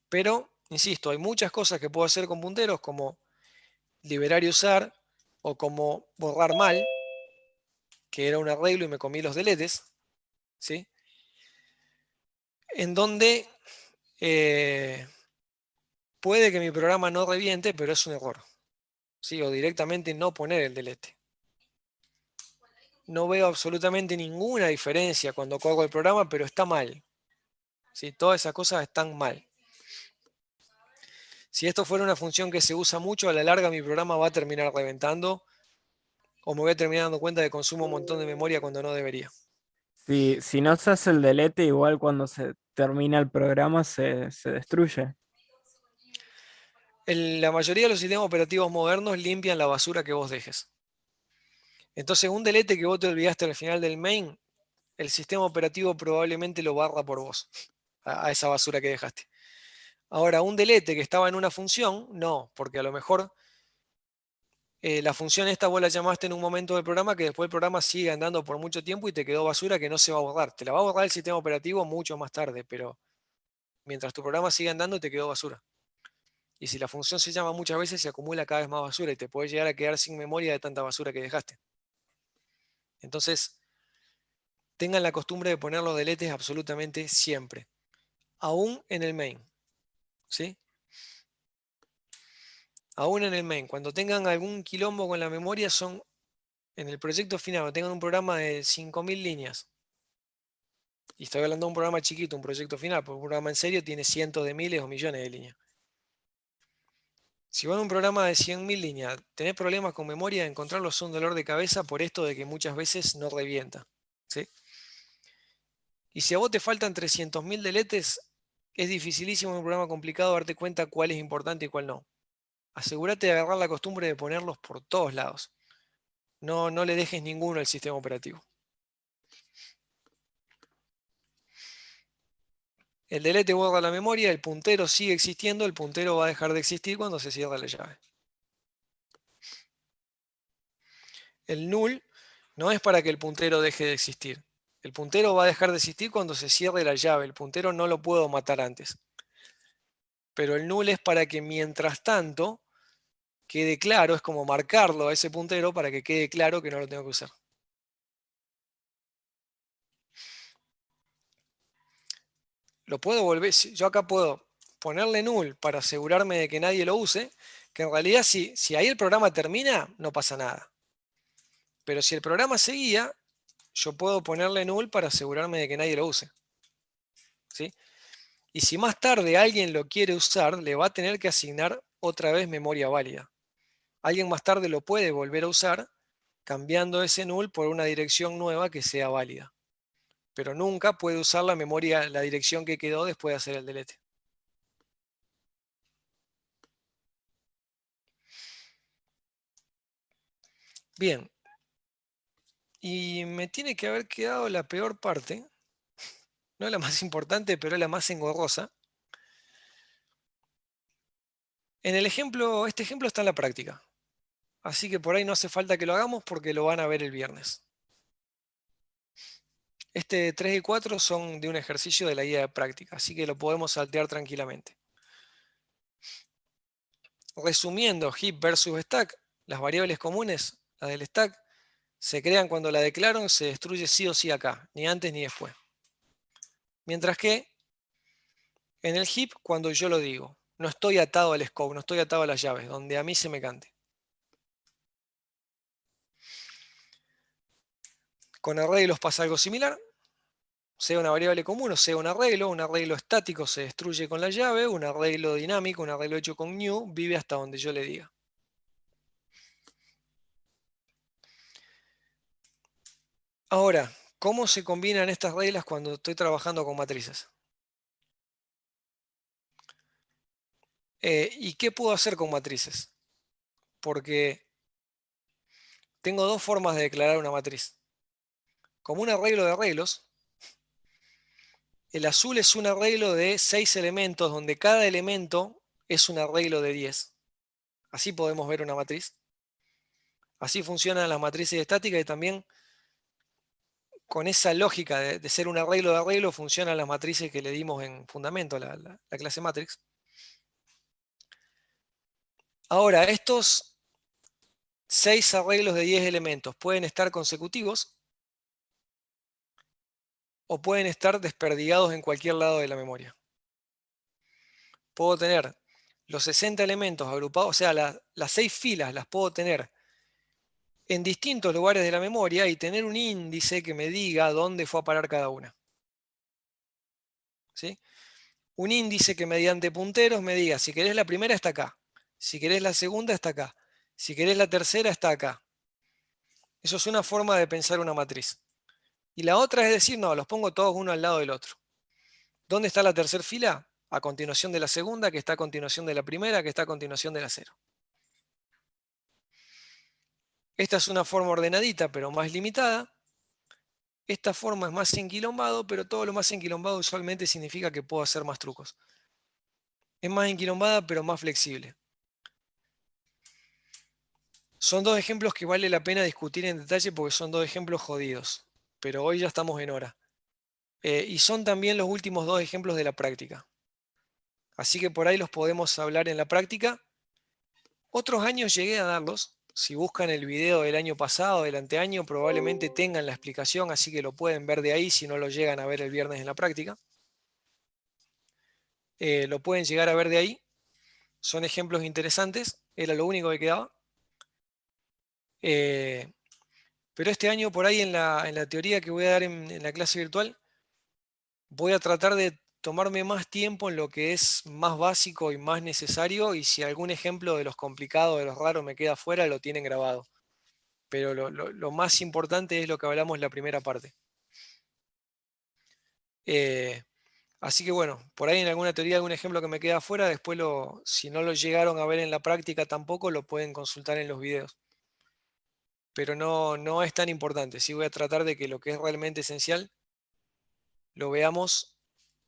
Pero, insisto, hay muchas cosas que puedo hacer con punteros, como liberar y usar, o como borrar mal, que era un arreglo y me comí los deletes, ¿sí? En donde puede que mi programa no reviente, pero es un error, ¿sí? O directamente no poner el delete. No veo absolutamente ninguna diferencia cuando corro el programa, pero está mal, ¿sí? Todas esas cosas están mal. Si esto fuera una función que se usa mucho, a la larga mi programa va a terminar reventando o me voy a terminar dando cuenta de que consumo un montón de memoria cuando no debería. Si no se hace el delete, igual cuando se termina el programa se destruye. La mayoría de los sistemas operativos modernos limpian la basura que vos dejes. Entonces, un delete que vos te olvidaste al final del main, el sistema operativo probablemente lo barra por vos, a esa basura que dejaste. Ahora, un delete que estaba en una función, no, porque a lo mejor la función esta vos la llamaste en un momento del programa que después el programa sigue andando por mucho tiempo y te quedó basura que no se va a borrar. Te la va a borrar el sistema operativo mucho más tarde, pero mientras tu programa sigue andando te quedó basura. Y si la función se llama muchas veces, se acumula cada vez más basura y te puede llegar a quedar sin memoria de tanta basura que dejaste. Entonces, tengan la costumbre de poner los deletes absolutamente siempre, aún en el main, ¿sí? Aún en el main. Cuando tengan algún quilombo con la memoria, son en el proyecto final, cuando tengan un programa de 5000 líneas, y estoy hablando de un programa chiquito, un proyecto final, porque un programa en serio tiene cientos de miles o millones de líneas. Si van a un programa de 100.000 líneas, tenés problemas con memoria, encontrarlos es un dolor de cabeza por esto de que muchas veces no revienta, ¿sí? Y si a vos te faltan 300.000 deletes, es dificilísimo en un programa complicado darte cuenta cuál es importante y cuál no. Asegúrate de agarrar la costumbre de ponerlos por todos lados. No le dejes ninguno al sistema operativo. El delete borra la memoria, el puntero sigue existiendo, el puntero va a dejar de existir cuando se cierra la llave. El null no es para que el puntero deje de existir. El puntero va a dejar de existir cuando se cierre la llave. El puntero no lo puedo matar antes. Pero el null es para que mientras tanto quede claro, es como marcarlo a ese puntero para que quede claro que no lo tengo que usar. Lo puedo volver, yo acá puedo ponerle null para asegurarme de que nadie lo use, que en realidad si ahí el programa termina, no pasa nada. Pero si el programa seguía, yo puedo ponerle null para asegurarme de que nadie lo use, ¿sí? Y si más tarde alguien lo quiere usar, le va a tener que asignar otra vez memoria válida. Alguien más tarde lo puede volver a usar cambiando ese null por una dirección nueva que sea válida. Pero nunca puede usar la memoria, la dirección que quedó después de hacer el delete. Bien. Y me tiene que haber quedado la peor parte, no la más importante, pero la más engorrosa. En el ejemplo, este ejemplo está en la práctica. Así que por ahí no hace falta que lo hagamos porque lo van a ver el viernes. Este 3 y 4 son de un ejercicio de la guía de práctica, así que lo podemos saltear tranquilamente. Resumiendo, heap versus stack, las variables comunes, las del stack, se crean cuando la declaro, se destruye sí o sí acá, ni antes ni después. Mientras que en el heap, cuando yo lo digo, no estoy atado al scope, no estoy atado a las llaves, donde a mí se me cante. Con arreglos pasa algo similar, sea una variable común o sea un arreglo estático se destruye con la llave, un arreglo dinámico, un arreglo hecho con new, vive hasta donde yo le diga. Ahora, ¿cómo se combinan estas reglas cuando estoy trabajando con matrices? ¿Y qué puedo hacer con matrices? Porque tengo dos formas de declarar una matriz. Como un arreglo de arreglos, el azul es un arreglo de 6 elementos, donde cada elemento es un arreglo de 10. Así podemos ver una matriz. Así funcionan las matrices estáticas y también con esa lógica de ser un arreglo de arreglo funcionan las matrices que le dimos en fundamento, la clase matrix. Ahora, estos 6 arreglos de 10 elementos pueden estar consecutivos o pueden estar desperdigados en cualquier lado de la memoria. Puedo tener los 60 elementos agrupados, o sea, las 6 filas las puedo tener en distintos lugares de la memoria y tener un índice que me diga dónde fue a parar cada una. ¿Sí? Un índice que mediante punteros me diga, si querés la primera está acá, si querés la segunda está acá, si querés la tercera está acá. Eso es una forma de pensar una matriz. Y la otra es decir, no, los pongo todos uno al lado del otro. ¿Dónde está la tercera fila? A continuación de la segunda, que está a continuación de la primera, que está a continuación de la cero. Esta es una forma ordenadita, pero más limitada. Esta forma es más enquilombado, pero todo lo más enquilombado usualmente significa que puedo hacer más trucos. Es más enquilombada, pero más flexible. Son dos ejemplos que vale la pena discutir en detalle porque son dos ejemplos jodidos. Pero hoy ya estamos en hora. Y son también los últimos dos ejemplos de la práctica. Así que por ahí los podemos hablar en la práctica. Otros años llegué a darlos. Si buscan el video del año pasado, del anteaño, probablemente tengan la explicación, así que lo pueden ver de ahí si no lo llegan a ver el viernes en la práctica. Lo pueden llegar a ver de ahí. Son ejemplos interesantes. Era lo único que quedaba. Pero este año por ahí en la teoría que voy a dar en la clase virtual, voy a tratar de tomarme más tiempo en lo que es más básico y más necesario, y si algún ejemplo de los complicados, de los raros me queda fuera, lo tienen grabado. Pero lo más importante es lo que hablamos en la primera parte. Así que bueno, por ahí en alguna teoría, algún ejemplo que me queda fuera, después si no lo llegaron a ver en la práctica tampoco, lo pueden consultar en los videos. Pero no es tan importante. Sí voy a tratar de que lo que es realmente esencial lo veamos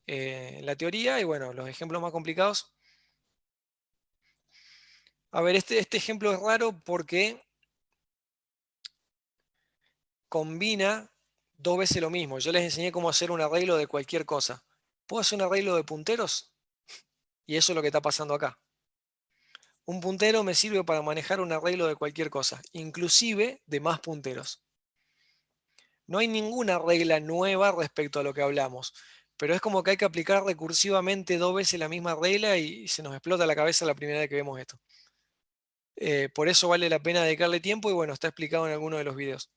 en la teoría y bueno, los ejemplos más complicados. A ver, este ejemplo es raro porque combina dos veces lo mismo. Yo les enseñé cómo hacer un arreglo de cualquier cosa. ¿Puedo hacer un arreglo de punteros? Y eso es lo que está pasando acá. Un puntero me sirve para manejar un arreglo de cualquier cosa, inclusive de más punteros. No hay ninguna regla nueva respecto a lo que hablamos, pero es como que hay que aplicar recursivamente dos veces la misma regla y se nos explota la cabeza la primera vez que vemos esto. Por eso vale la pena dedicarle tiempo y bueno, está explicado en alguno de los videos.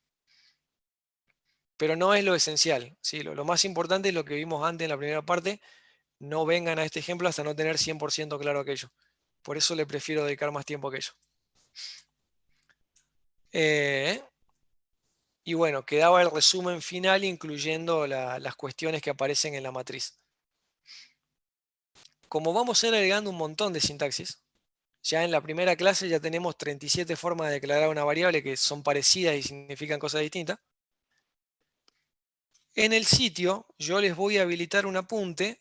Pero no es lo esencial, ¿sí? Lo más importante es lo que vimos antes en la primera parte. No vengan a este ejemplo hasta no tener 100% claro aquello. Por eso le prefiero dedicar más tiempo a aquello. Y bueno, quedaba el resumen final incluyendo las cuestiones que aparecen en la matriz. Como vamos a ir agregando un montón de sintaxis, ya en la primera clase ya tenemos 37 formas de declarar una variable que son parecidas y significan cosas distintas. En el sitio yo les voy a habilitar un apunte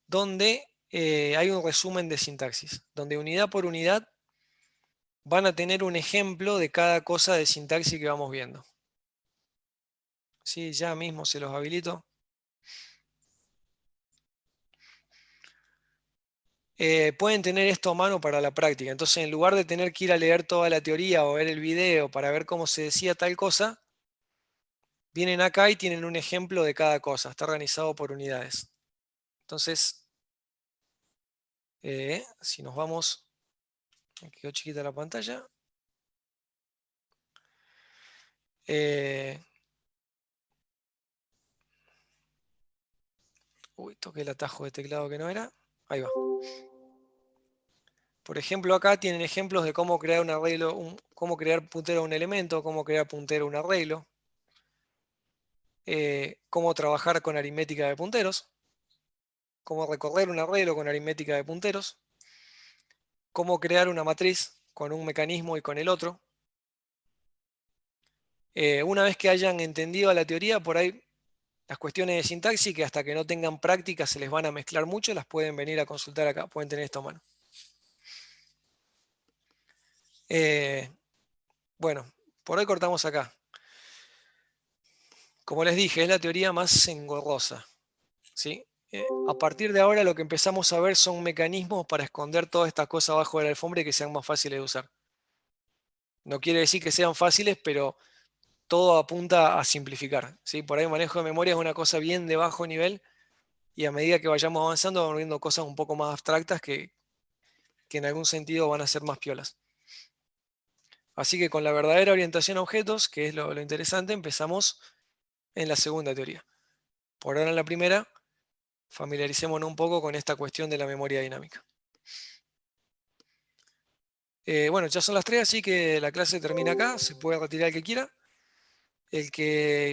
donde hay un resumen de sintaxis, donde unidad por unidad van a tener un ejemplo de cada cosa de sintaxis que vamos viendo. Sí, ya mismo se los habilito. Pueden tener esto a mano para la práctica. Entonces, en lugar de tener que ir a leer toda la teoría o ver el video para ver cómo se decía tal cosa, vienen acá y tienen un ejemplo de cada cosa. Está organizado por unidades. Entonces, si nos vamos, me quedó chiquita la pantalla. Uy, toqué el atajo de teclado que no era. Ahí va. Por ejemplo, acá tienen ejemplos de cómo crear un arreglo, cómo crear puntero a un elemento, cómo crear puntero a un arreglo, cómo trabajar con aritmética de punteros, cómo recorrer un arreglo con aritmética de punteros, cómo crear una matriz con un mecanismo y con el otro. Una vez que hayan entendido la teoría, por ahí las cuestiones de sintaxis que hasta que no tengan práctica se les van a mezclar mucho, las pueden venir a consultar acá, pueden tener esto a mano. Bueno, por hoy cortamos acá. Como les dije, es la teoría más engorrosa, ¿sí? A partir de ahora lo que empezamos a ver son mecanismos para esconder todas estas cosas abajo de la alfombra y que sean más fáciles de usar. No quiere decir que sean fáciles, pero todo apunta a simplificar, ¿sí? Por ahí el manejo de memoria es una cosa bien de bajo nivel y a medida que vayamos avanzando vamos viendo cosas un poco más abstractas que en algún sentido van a ser más piolas. Así que con la verdadera orientación a objetos, que es lo interesante, empezamos en la segunda teoría. Por ahora en la primera, familiaricémonos un poco con esta cuestión de la memoria dinámica. Bueno, ya son las 3, así que la clase termina acá. Se puede retirar el que quiera. El que